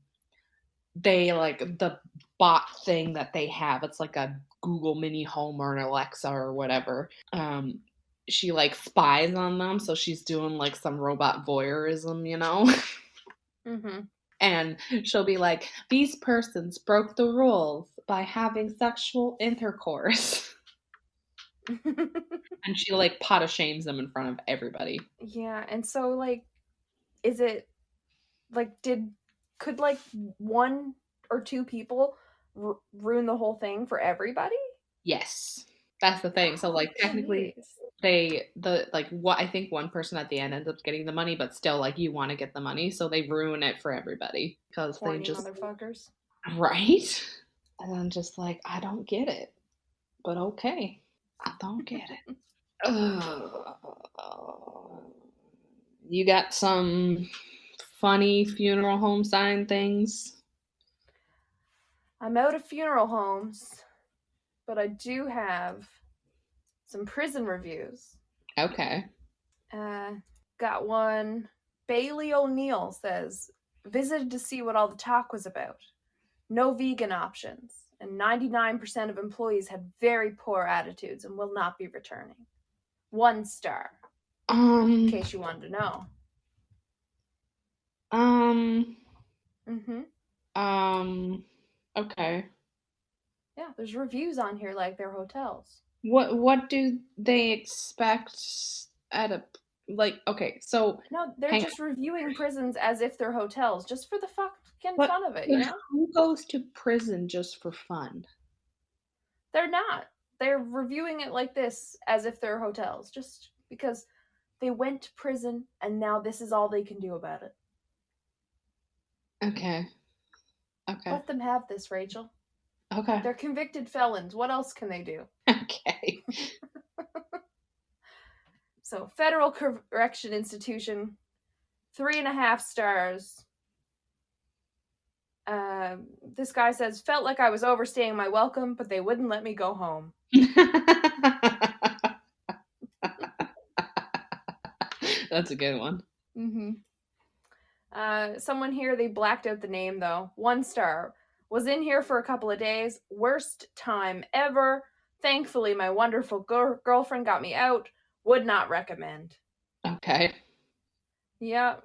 they, like, the bot thing that they have, it's like a Google Mini Home or an Alexa or whatever. She like spies on them, so she's doing like some robot voyeurism, you know? And she'll be like, these persons broke the rules by having sexual intercourse. And she like pot shames them in front of everybody. Yeah, and so like, is it like, could like 1 or 2 people ruin the whole thing for everybody? Yes, that's the thing. So like technically, I think one person at the end ends up getting the money, but still, like, you want to get the money, so they ruin it for everybody because they Horny just motherfuckers. right. And I'm just like, I don't get it, but okay, I don't get it. You got some funny funeral home sign things? I'm out of funeral homes, but I do have some prison reviews. Okay. Got one. Bailey O'Neill says, visited to see what all the talk was about. No vegan options, and 99% of employees had very poor attitudes and will not be returning. 1 star. In case you wanted to know. Okay. Yeah, there's reviews on here like they're hotels. What do they expect at a okay, so no, they're just reviewing prisons as if they're hotels, just for the fucking fun of it, you know? Who goes to prison just for fun? They're not. They're reviewing it like this as if they're hotels, just because they went to prison and now this is all they can do about it. Okay. Let them have this, Rachel. Okay. They're convicted felons. What else can they do? Okay. So, Federal Correction Institution, 3.5 stars. This guy says, felt like I was overstaying my welcome, but they wouldn't let me go home. That's a good one. Someone here, they blacked out the name though. 1 star. Was in here for a couple of days. Worst time ever. Thankfully, my wonderful girlfriend got me out. Would not recommend. Okay. Yeah.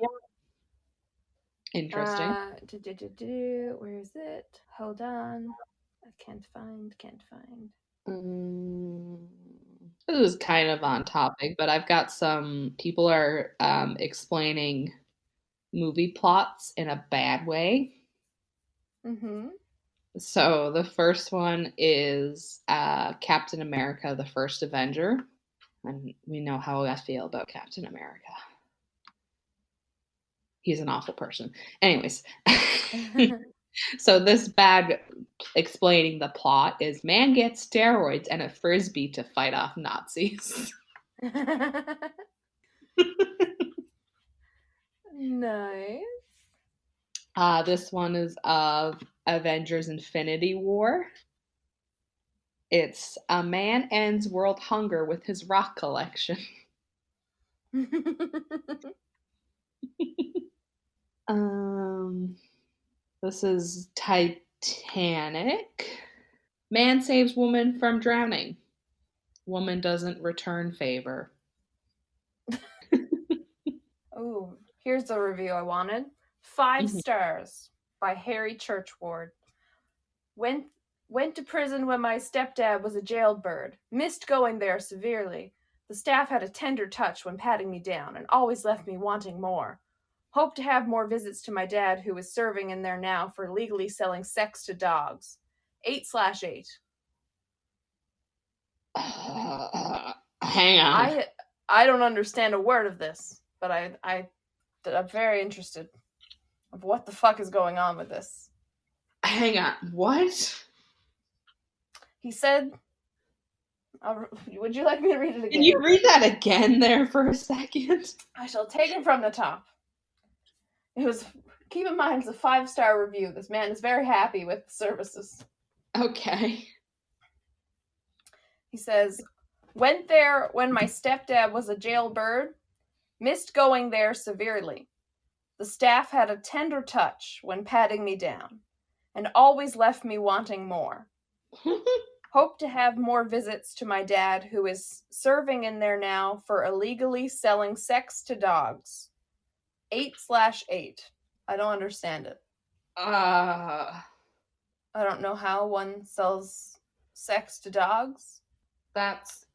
Interesting. Where is it? Hold on. I can't find. This is kind of on topic, but I've got some people are explaining movie plots in a bad way. So the first one is Captain America, the First Avenger. And we know how I feel about Captain America. He's an awful person. Anyways. So this bad explaining the plot is man gets steroids and a frisbee to fight off Nazis. Nice. This one is of Avengers Infinity War. It's a man ends world hunger with his rock collection. This is Titanic. Man saves woman from drowning. Woman doesn't return favor. Oh, here's the review I wanted. 5 stars by Harry Churchward. Went to prison when my stepdad was a jailbird. Missed going there severely. The staff had a tender touch when patting me down and always left me wanting more. Hope to have more visits to my dad, who is serving in there now for legally selling sex to dogs. 8/8. Hang on. I don't understand a word of this, but I'm very interested of what the fuck is going on with this. Hang on. What? He said, would you like me to read it again? Can you read that again there for a second? I shall take it from the top. Keep in mind, it's a 5-star review. This man is very happy with the services. Okay. He says, went there when my stepdad was a jailbird. Missed going there severely. The staff had a tender touch when patting me down and always left me wanting more. Hope to have more visits to my dad, who is serving in there now for illegally selling sex to dogs. 8/8. I don't understand it. I don't know how one sells sex to dogs. That's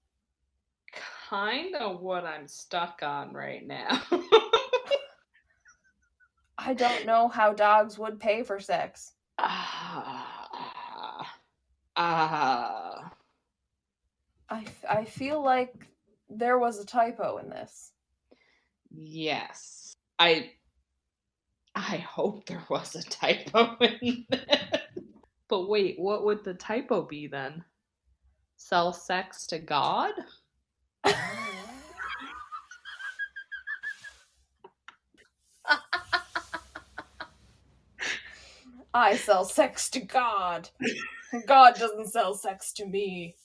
kind of what I'm stuck on right now. I don't know how dogs would pay for sex. I feel like there was a typo in this. Yes. I hope there was a typo in this. But wait, what would the typo be then? Sell sex to God? I sell sex to God. God doesn't sell sex to me.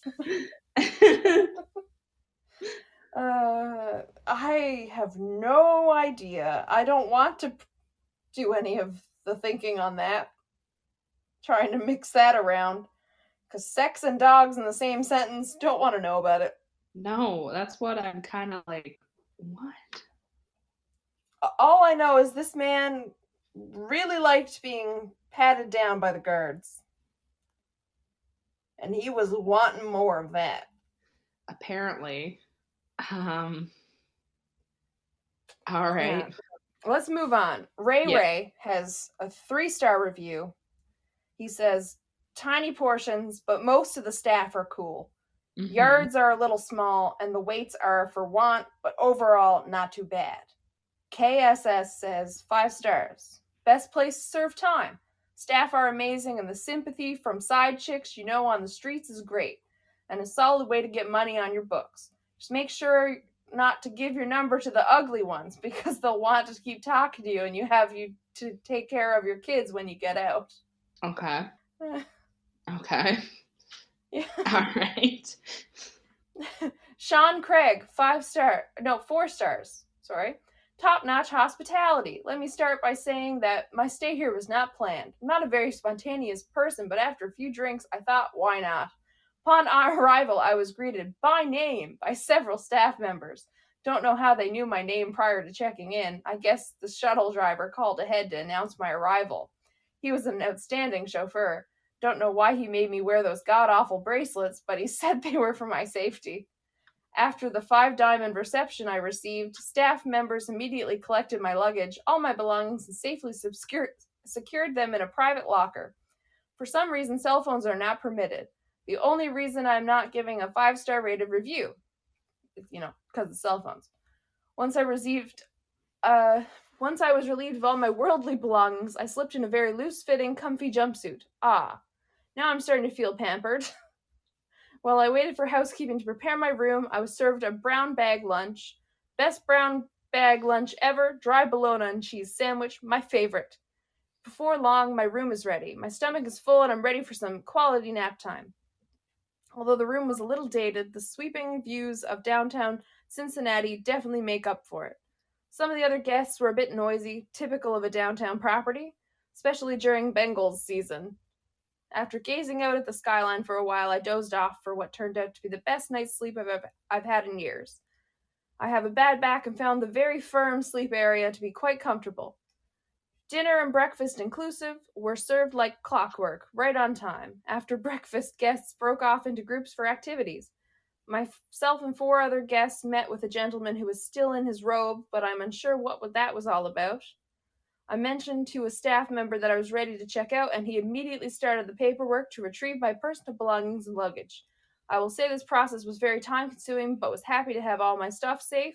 I have no idea. I don't want to do any of the thinking on that. Trying to mix that around. Because sex and dogs in the same sentence, don't want to know about it. No, that's what I'm kind of like, what? All I know is this man really liked being patted down by the guards. And he was wanting more of that. Apparently. All right. Yeah. Let's move on. Ray has a 3-star review. He says, tiny portions, but most of the staff are cool. Mm-hmm. Yards are a little small, and the waits are for want, but overall, not too bad. KSS says, 5 stars. Best place to serve time. Staff are amazing, and the sympathy from side chicks you know on the streets is great, and a solid way to get money on your books. Just make sure not to give your number to the ugly ones, because they'll want to keep talking to you, and you have to take care of your kids when you get out. Okay. Okay. Yeah. All right. Sean Craig, 4 stars. Sorry. Top-notch hospitality. Let me start by saying that my stay here was not planned. I'm not a very spontaneous person, but after a few drinks, I thought, why not? Upon our arrival, I was greeted by name by several staff members. Don't know how they knew my name prior to checking in. I guess the shuttle driver called ahead to announce my arrival. He was an outstanding chauffeur. Don't know why he made me wear those god-awful bracelets, but he said they were for my safety. After the 5-diamond reception I received, staff members immediately collected my luggage, all my belongings, and safely secured them in a private locker. For some reason, cell phones are not permitted. The only reason I'm not giving a 5-star rated review, because of cell phones. Once I was relieved of all my worldly belongings, I slipped in a very loose-fitting, comfy jumpsuit. Now I'm starting to feel pampered. While I waited for housekeeping to prepare my room, I was served a brown bag lunch. Best brown bag lunch ever, dry bologna and cheese sandwich, my favorite. Before long, my room is ready. My stomach is full and I'm ready for some quality nap time. Although the room was a little dated, the sweeping views of downtown Cincinnati definitely make up for it. Some of the other guests were a bit noisy, typical of a downtown property, especially during Bengals season. After gazing out at the skyline for a while, I dozed off for what turned out to be the best night's sleep I've had in years. I have a bad back and found the very firm sleep area to be quite comfortable. Dinner and breakfast inclusive were served like clockwork, right on time. After breakfast, guests broke off into groups for activities. Myself and 4 other guests met with a gentleman who was still in his robe, but I'm unsure what that was all about. I mentioned to a staff member that I was ready to check out, and he immediately started the paperwork to retrieve my personal belongings and luggage. I will say this process was very time-consuming, but was happy to have all my stuff safe.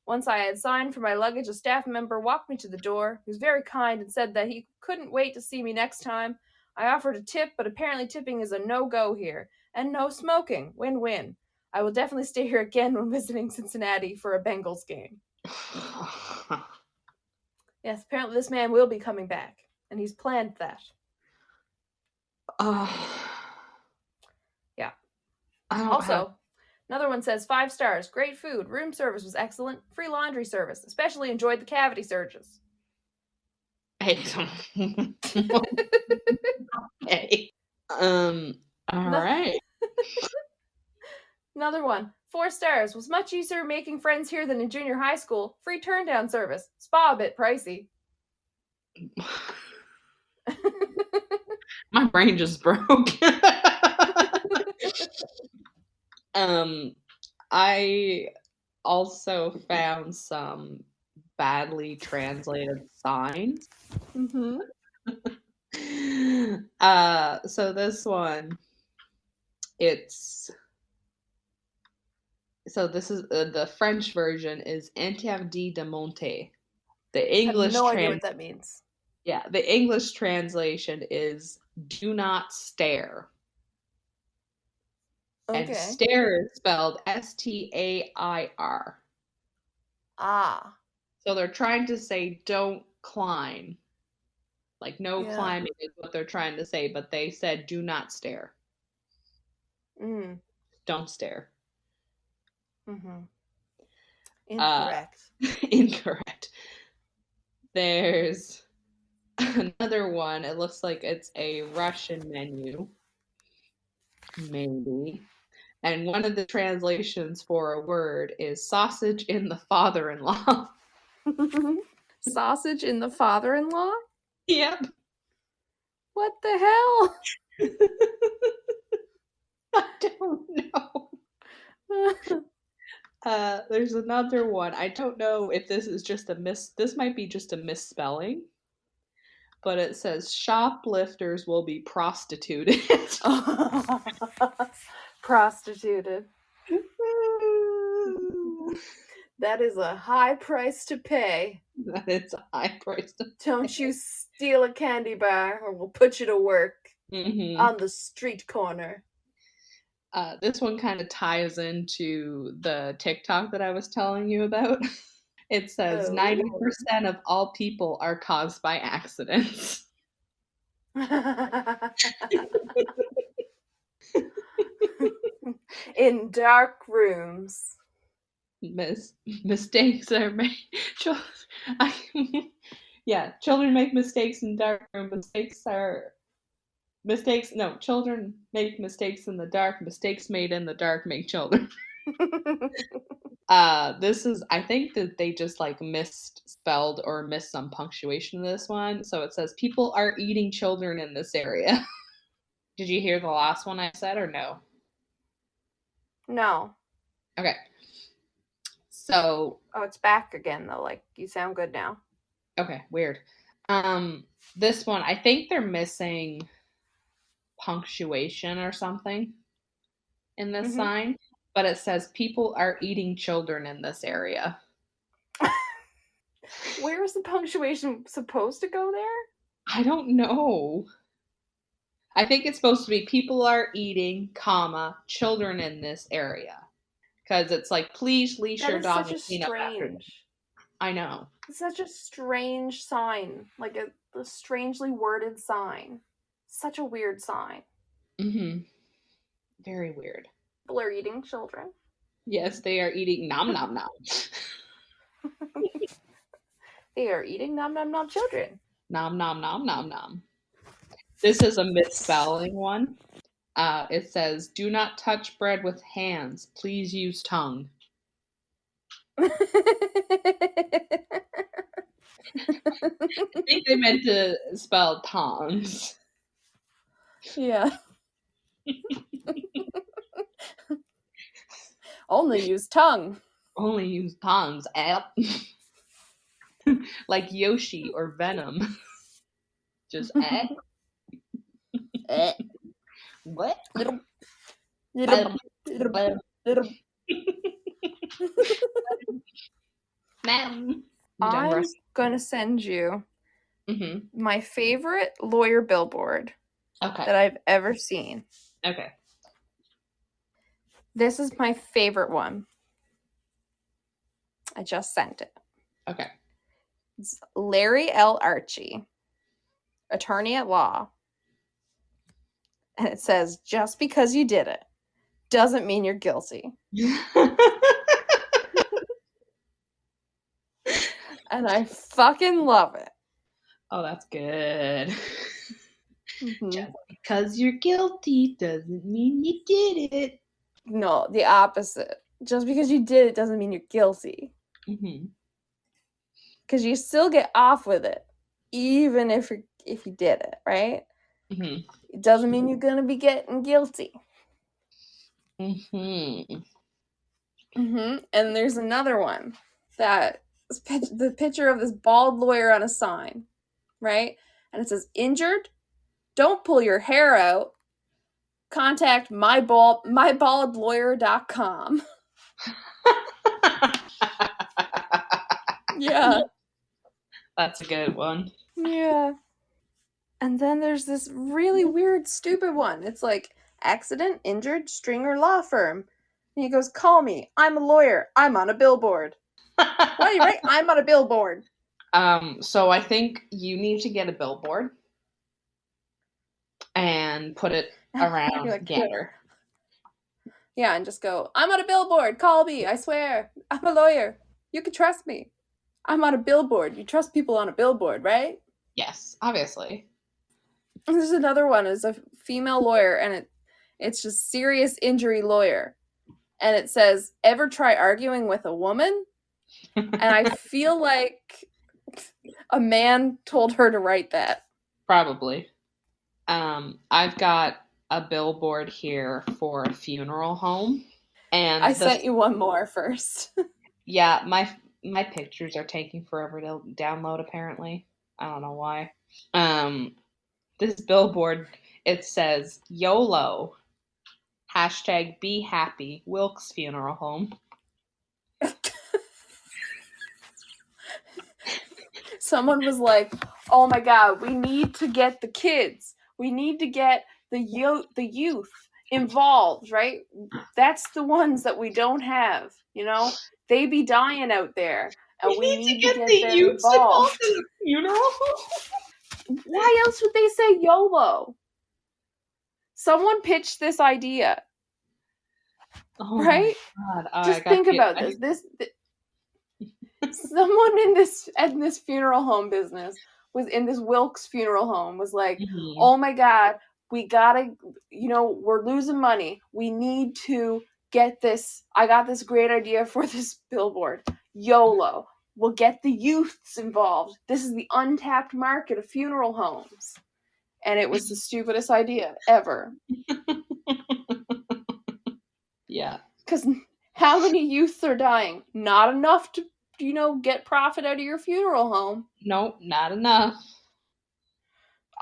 Once I had signed for my luggage, a staff member walked me to the door. He was very kind and said that he couldn't wait to see me next time. I offered a tip, but apparently tipping is a no-go here. And no smoking. Win-win. I will definitely stay here again when visiting Cincinnati for a Bengals game. Yes, apparently this man will be coming back, and he's planned that. Yeah. Also, another one says 5 stars, great food, room service was excellent, free laundry service, especially enjoyed the cavity surges. Okay. All right. Another one. 4 stars. Was much easier making friends here than in junior high school. Free turn-down service. Spa a bit pricey. My brain just broke. I also found some badly translated signs. Mm-hmm. So this one, it's So this is the French version is interdit de monter. The English I have no idea what that means. Yeah, the English translation is do not stare. Okay. And stare is spelled S-T-A-I-R. Ah. So they're trying to say don't climb. Like no climbing is what they're trying to say, but they said do not stare. Don't stare. Incorrect. Incorrect. There's another one. It looks like it's a Russian menu. Maybe. And one of the translations for a word is sausage in the father-in-law. Sausage in the father-in-law? Yep. What the hell? I don't know. There's another one. I don't know if this is just this might be just a misspelling, but it says shoplifters will be prostituted. Prostituted. That is a high price to pay. That is a high price to pay. Don't you steal a candy bar or we'll put you to work on the street corner. This one kind of ties into the TikTok that I was telling you about. It says 90% of all people are caused by accidents. In dark rooms. Mistakes are made. Yeah, children make mistakes in dark rooms. Children make mistakes in the dark. Mistakes made in the dark make children. I think that they just like misspelled or missed some punctuation in this one. So it says people are eating children in this area. Did you hear the last one I said or no? No. Okay. So. Oh, it's back again though. Like you sound good now. Okay, weird. This one, I think they're missing punctuation or something in this sign, but it says people are eating children in this area. Where is the punctuation supposed to go there? I don't know. I think it's supposed to be people are eating, comma, children in this area. Because it's like, please leash your dog and clean up after them. I know. It's such a strange sign. Like a strangely worded sign. Such a weird sign. Very weird. People are eating children. Yes, they are eating nom nom nom. They are eating nom nom nom children. Nom nom nom nom nom. This is a misspelling one. It says, do not touch bread with hands. Please use tongue. I think they meant to spell tongs. Yeah. Only use tongue. Only use tongs. Like Yoshi or Venom. Just What? Little. I'm gonna send you my favorite lawyer billboard that I've ever seen. Okay. This is my favorite one. I just sent it. Okay. It's Larry L. Archie, attorney at law. And it says, just because you did it doesn't mean you're guilty. And I fucking love it. Oh, that's good. Just because you're guilty doesn't mean you did it. No, the opposite. Just because you did it doesn't mean you're guilty. Because you still get off with it, even if you did it, right? It doesn't mean you're gonna be getting guilty. And there's another one that the picture of this bald lawyer on a sign, right? And it says, injured? Don't pull your hair out. Contact mybaldlawyer.com. Yeah. That's a good one. Yeah. And then there's this really weird, stupid one. It's like, accident, injured, Stringer Law Firm. And he goes, call me. I'm a lawyer. I'm on a billboard. Why are you right? I'm on a billboard. So I think you need to get a billboard and put it around like, Gander. Yeah, and just go, I'm on a billboard. Call me. I swear. I'm a lawyer. You can trust me. I'm on a billboard. You trust people on a billboard, right? Yes, obviously. And there's another one. It's a female lawyer, and it's just serious injury lawyer. And it says, ever try arguing with a woman? And I feel like a man told her to write that. Probably. I've got a billboard here for a funeral home. And I sent you one more first. Yeah, my pictures are taking forever to download, apparently. I don't know why. This billboard, it says, YOLO, hashtag be happy, Wilkes Funeral Home. Someone was like, oh my God, we need to get the kids. We need to get the youth involved, right? That's the ones that we don't have, you know? They be dying out there, and we need to get the them youths involved in the funeral home. Why else would they say YOLO? Someone pitched this idea. Oh right? Just think about this. Someone in this funeral home business was in this Wilkes funeral home was like, oh my God, we gotta, we're losing money. We need to get this. I got this great idea for this billboard. YOLO. We'll get the youths involved. This is the untapped market of funeral homes. And it was the stupidest idea ever. Yeah. Because how many youths are dying? Not enough to, get profit out of your funeral home. Nope, not enough.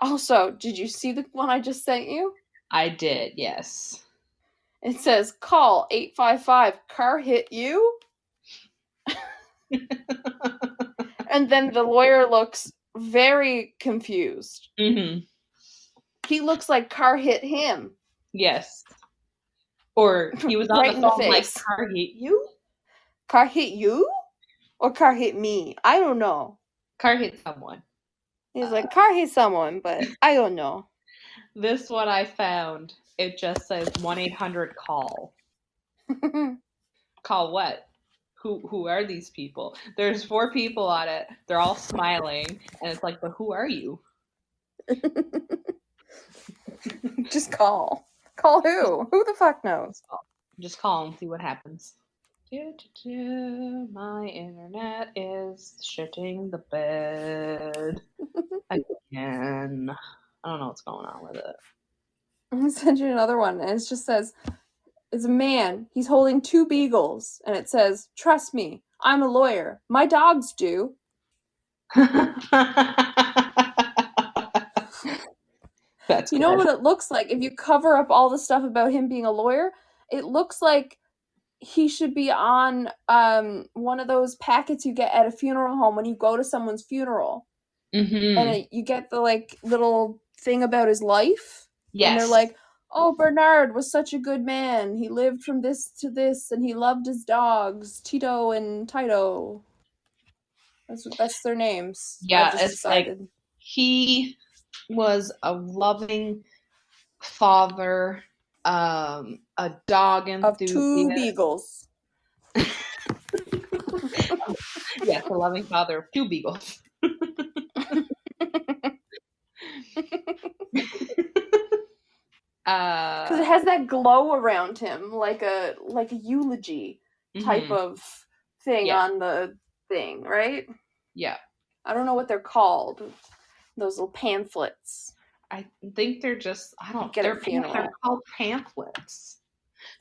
Also, did you see the one I just sent you? I did, yes. It says, call 855, car hit you? And then the lawyer looks very confused. Mm-hmm. He looks like car hit him. Yes. Or he was on right the phone like, car hit you? Car hit you? Or car hit me? I don't know. Car hit someone. He's like, car hit someone, but I don't know. This one I found, it just says 1-800-CALL. Call what? Who are these people? There's 4 people on it. They're all smiling. And it's like, but who are you? Just call. Call who? Who the fuck knows? Just call and see what happens. My internet is shitting the bed again. I don't know what's going on with it. I'm going to send you another one. And it just says, it's a man. He's holding 2 beagles. And it says, trust me, I'm a lawyer. My dogs do. That's you know what it looks like? If you cover up all the stuff about him being a lawyer, it looks like he should be on one of those packets you get at a funeral home when you go to someone's funeral. Mm-hmm. And you get the little thing about his life. Yes. And they're like, oh, Bernard was such a good man. He lived from this to this, and he loved his dogs, Tito and Tito. That's their names. Yeah, it's decided. Like he was a loving father, a dog enthusiast. Of 2 beagles. Yes, a loving father of 2 beagles. Because it has that glow around him, like a eulogy type of thing on the thing, right? Yeah. I don't know what they're called. Those little pamphlets. I think they're just, they're called pamphlets.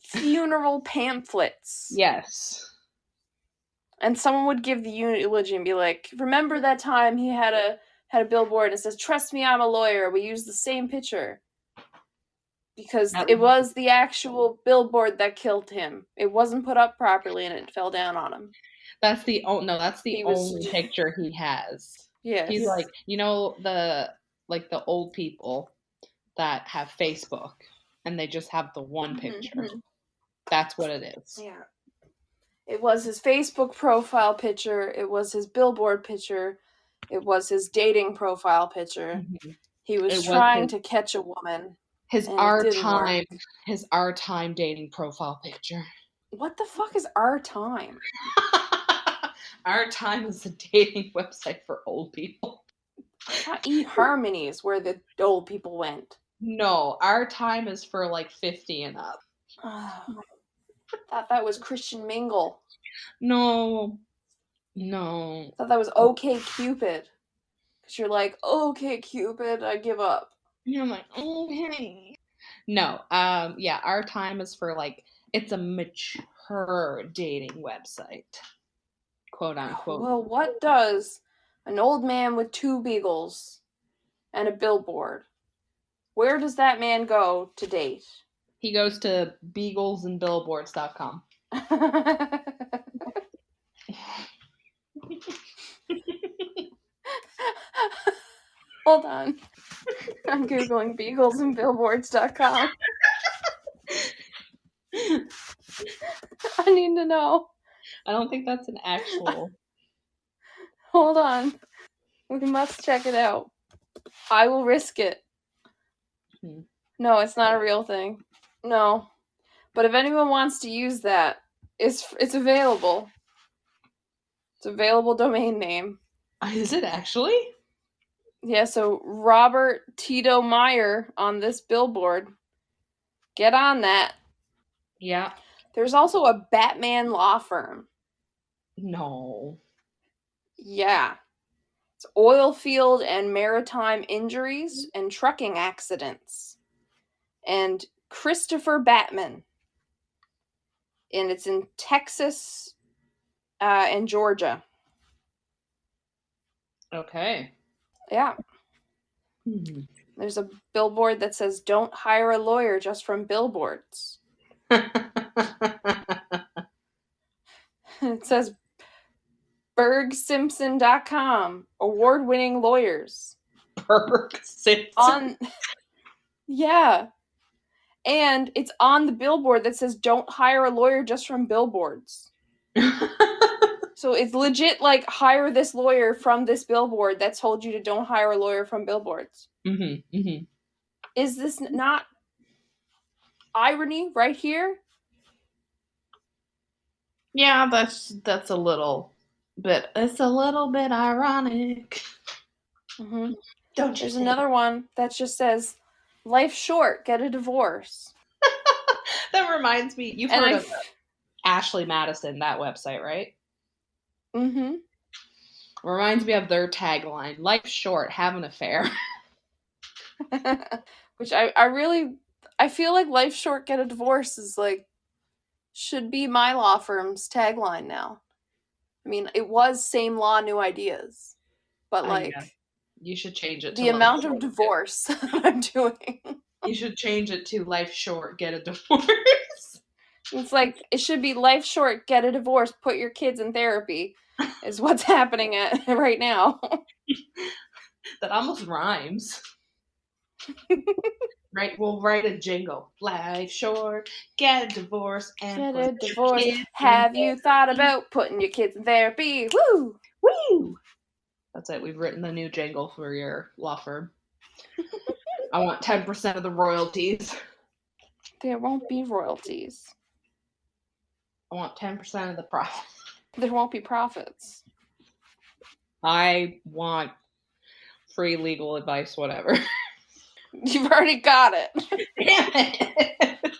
Funeral pamphlets. Yes. And someone would give the eulogy and be like, remember that time he had a billboard and it says, trust me, I'm a lawyer. We use the same picture. Because it was the actual billboard that killed him. It wasn't put up properly and it fell down on him. That's the only picture he has. Yes. He's like, the old people that have Facebook and they just have the one picture. That's what it is. Yeah. It was his Facebook profile picture. It was his billboard picture. It was his dating profile picture. He was trying to catch a woman. His our time dating profile picture. What the fuck is Our Time? Our Time is a dating website for old people. I thought eHarmony is where the old people went. No, Our Time is for like 50 and up. I thought that was Christian Mingle. No. I thought that was OK Cupid. Because you're like, OK Cupid, I give up. You're like, okay. No, Our Time is for it's a mature dating website. Quote unquote. Well, what does an old man with 2 beagles and a billboard, where does that man go to date? He goes to beaglesandbillboards.com. Hold on. I'm Googling beaglesandbillboards.com. I need to know. I don't think that's an actual. Hold on. We must check it out. I will risk it. No, it's not a real thing. No. But if anyone wants to use that, it's available. It's a available domain name. Is it actually? Yeah, so Robert Tito Meyer on this billboard. Get on that. Yeah. There's also a Batman law firm. No. Yeah. It's oil field and maritime injuries and trucking accidents. And Christopher Batman. And it's in Texas and Georgia. Okay. Yeah. There's a billboard that says, "Don't hire a lawyer just from billboards." It says, BergSimpson.com, award-winning lawyers. Berg Simpson. Yeah. And it's on the billboard that says, "Don't hire a lawyer just from billboards." So it's legit like, hire this lawyer from this billboard that told you to don't hire a lawyer from billboards. Is this not irony right here? Yeah, that's a little bit. It's a little bit ironic. Don't you? There's another one that just says, "Life's short, get a divorce." That reminds me, you've heard of Ashley Madison, that website, right? Reminds me of their tagline, "Life's short, have an affair." Which I feel like "Life's short, get a divorce" is should be my law firm's tagline now. I mean, it was same law, new ideas. But you should change it to the amount of divorce that I'm doing. You should change it to "Life short, get a divorce." It's it should be "Life short, get a divorce, put your kids in therapy," is what's happening right now. That almost rhymes. Right, we'll write a jingle. "Life short, get a divorce, and get a divorce. Have you thought about putting your kids in therapy? Woo! Woo! That's it. We've written the new jingle for your law firm. I want 10% of the royalties. There won't be royalties. I want 10% of the profit. There won't be profits. I want free legal advice, whatever. You've already got it. Damn it.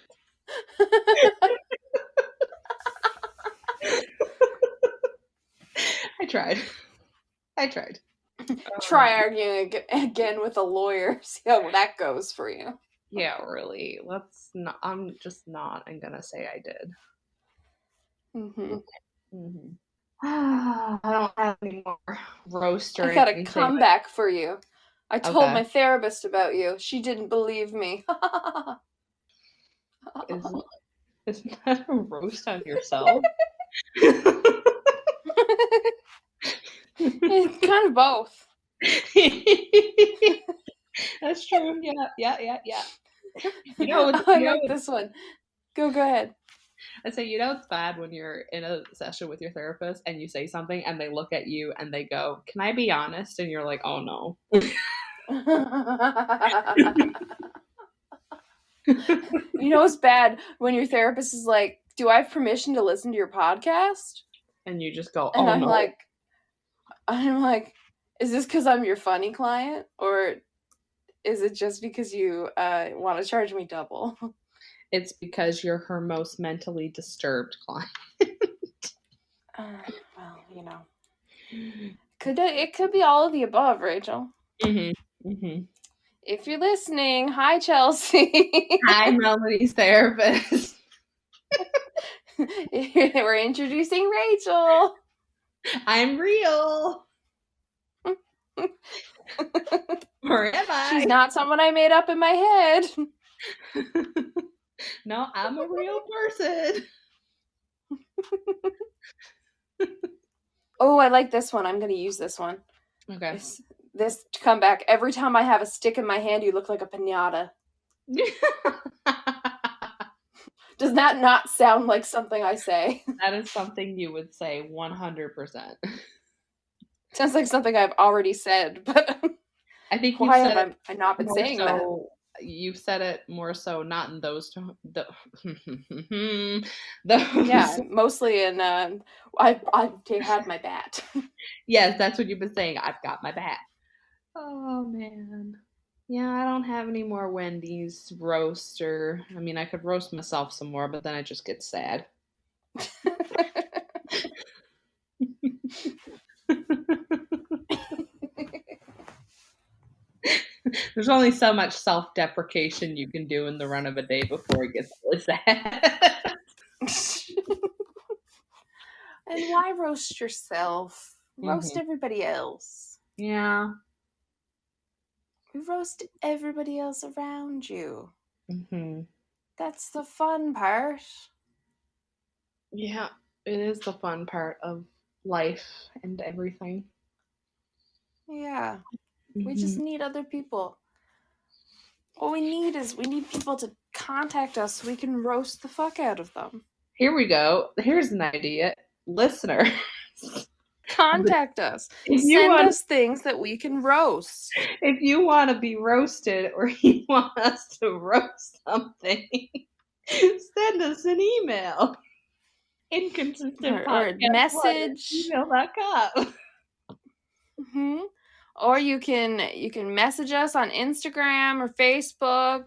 I tried. Try arguing again with a lawyer. See how that goes for you. Yeah, really. I'm just not. I'm gonna say I did. I don't have any more roast or I got a comeback for you. I told my therapist about you. She didn't believe me. Isn't that a roast on yourself? It's kind of both. That's true. Yeah. I like this one. Go ahead. I say, it's bad when you're in a session with your therapist and you say something and they look at you and they go, "Can I be honest?" And you're like, "Oh no." It's bad when your therapist is like, "Do I have permission to listen to your podcast?" And you just go, "Oh and no." I'm like, is this because I'm your funny client, or is it just because you want to charge me double? It's because you're her most mentally disturbed client. Well, it could be all of the above, Rachel. If you're listening, hi, Chelsea. Hi, Melanie's therapist. We're introducing Rachel. I'm real. Or am I? She's not someone I made up in my head. No, I'm a real person. Oh, I like this one. I'm going to use this one. Okay. This comeback. Every time I have a stick in my hand, you look like a piñata. Does that not sound like something I say? That is something you would say 100%. Sounds like something I've already said, but I think why have I not been saying that? You've said it more so not in those Yeah, mostly in I've had my bat. Yes, that's what you've been saying. I've got my bat. Oh man. Yeah, I don't have any more Wendy's roast, or I mean I could roast myself some more, but then I just get sad. There's only so much self-deprecation you can do in the run of a day before it gets really sad. And why roast yourself? Roast everybody else. Yeah. Roast everybody else around you. Mm-hmm. That's the fun part. Yeah, it is the fun part of life and everything. Yeah. We just need other people. What we need people to contact us so we can roast the fuck out of them. Here we go. Here's an idea. Listener. Contact us. Send us things that we can roast. If you want to be roasted or you want us to roast something, send us an email. Inconsistent or a message. email.com. Mm-hmm. Or you can message us on Instagram or Facebook.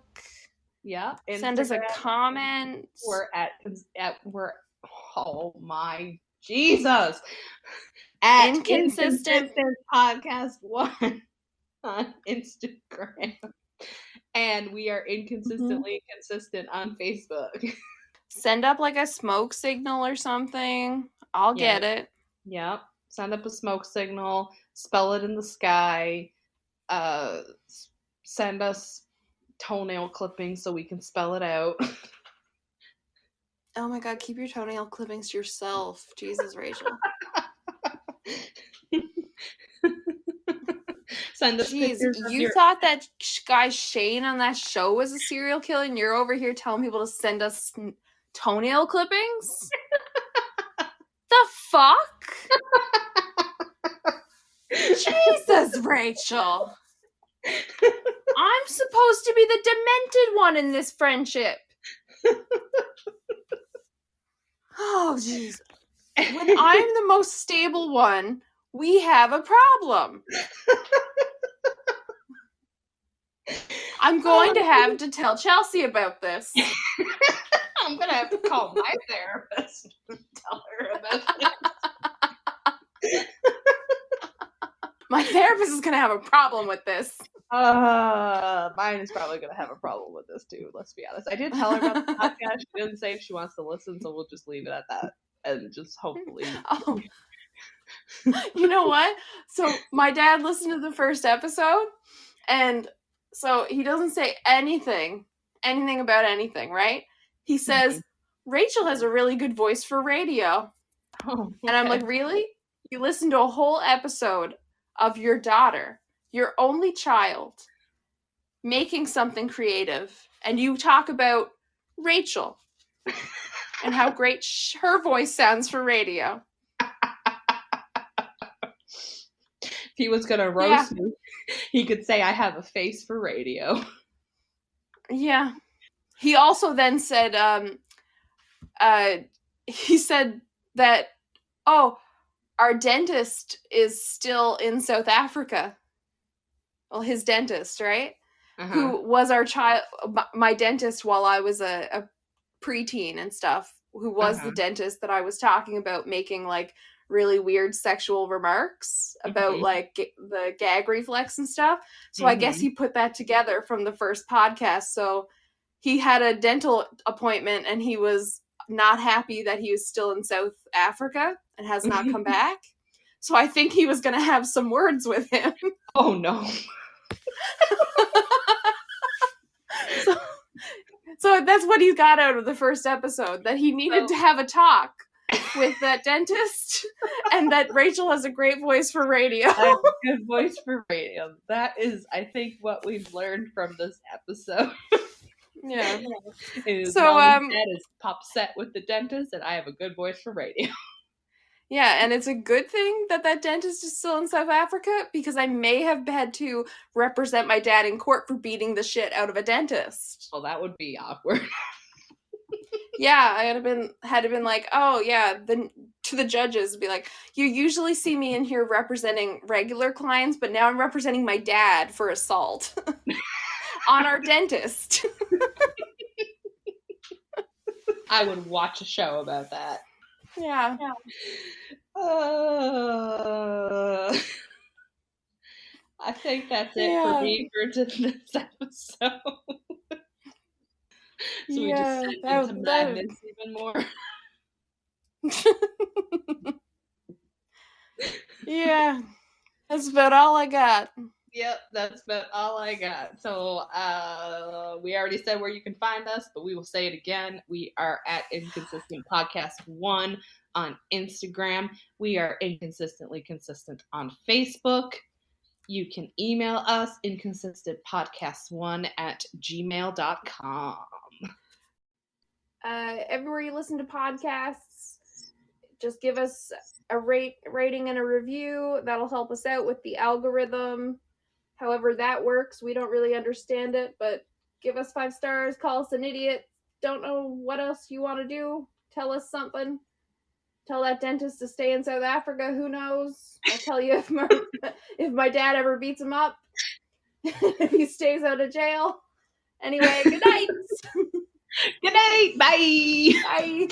Yeah. Send us a comment. We're oh my Jesus. At Inconsistent Podcast 1 on Instagram. And we are inconsistently consistent on Facebook. Send up like a smoke signal or something. I'll get it. Yep. Send up a smoke signal. Spell it in the sky. Send us toenail clippings so we can spell it out. Oh my God, keep your toenail clippings to yourself. Jesus, Rachel. Send us pictures. You thought that guy Shane on that show was a serial killer, and you're over here telling people to send us toenail clippings? The fuck? Jesus, Rachel. I'm supposed to be the demented one in this friendship. Oh, jeez. When I'm the most stable one, we have a problem. I'm going to have to tell Chelsea about this. I'm going to have to call my therapist and tell her about this. My therapist is going to have a problem with this. Mine is probably going to have a problem with this too, let's be honest. I did tell her about the podcast. She didn't say if she wants to listen, so we'll just leave it at that. And just hopefully... Oh. You know what? So my dad listened to the first episode, and so he doesn't say anything about anything, right? he says, Rachel has a really good voice for radio. Oh, okay. And I'm like, really? You listened to a whole episode of your daughter, your only child, making something creative, and you talk about Rachel and how great her voice sounds for radio. If he was going to roast me, he could say I have a face for radio. Yeah. He also then said, he said that, our dentist is still in South Africa. Well, his dentist, right? Uh-huh. Who was my dentist while I was a preteen and stuff, who was the dentist that I was talking about making like really weird sexual remarks about like the gag reflex and stuff. So I guess he put that together from the first podcast. So he had a dental appointment and he was not happy that he was still in South Africa and has not come back. So I think he was going to have some words with him. Oh, no. So that's what he got out of the first episode, that he needed to have a talk with that dentist and that Rachel has a great voice for radio. I have a good voice for radio. That is, I think, what we've learned from this episode. Yeah. So dad is pop set with the dentist and I have a good voice for radio. Yeah, and it's a good thing that dentist is still in South Africa, because I may have had to represent my dad in court for beating the shit out of a dentist. Well, that would be awkward. Yeah, I had to been like, oh yeah, to the judges, be like, you usually see me in here representing regular clients, but now I'm representing my dad for assault on our dentist. I would watch a show about that. Yeah. I think that's it for me for this episode. So we just sent into madness even more. Yeah. That's about all I got. Yep, that's about all I got. So we already said where you can find us, but we will say it again. We are at Inconsistent Podcast 1 on Instagram. We are Inconsistently Consistent on Facebook. You can email us, inconsistentpodcast1@gmail.com. Everywhere you listen to podcasts, just give us a rating and a review. That'll help us out with the algorithm. However that works, we don't really understand it, but give us 5 stars, call us an idiot. Don't know what else you want to do. Tell us something. Tell that dentist to stay in South Africa. Who knows? I'll tell you if my dad ever beats him up. If he stays out of jail. Anyway, good night. Good night. Bye. Bye.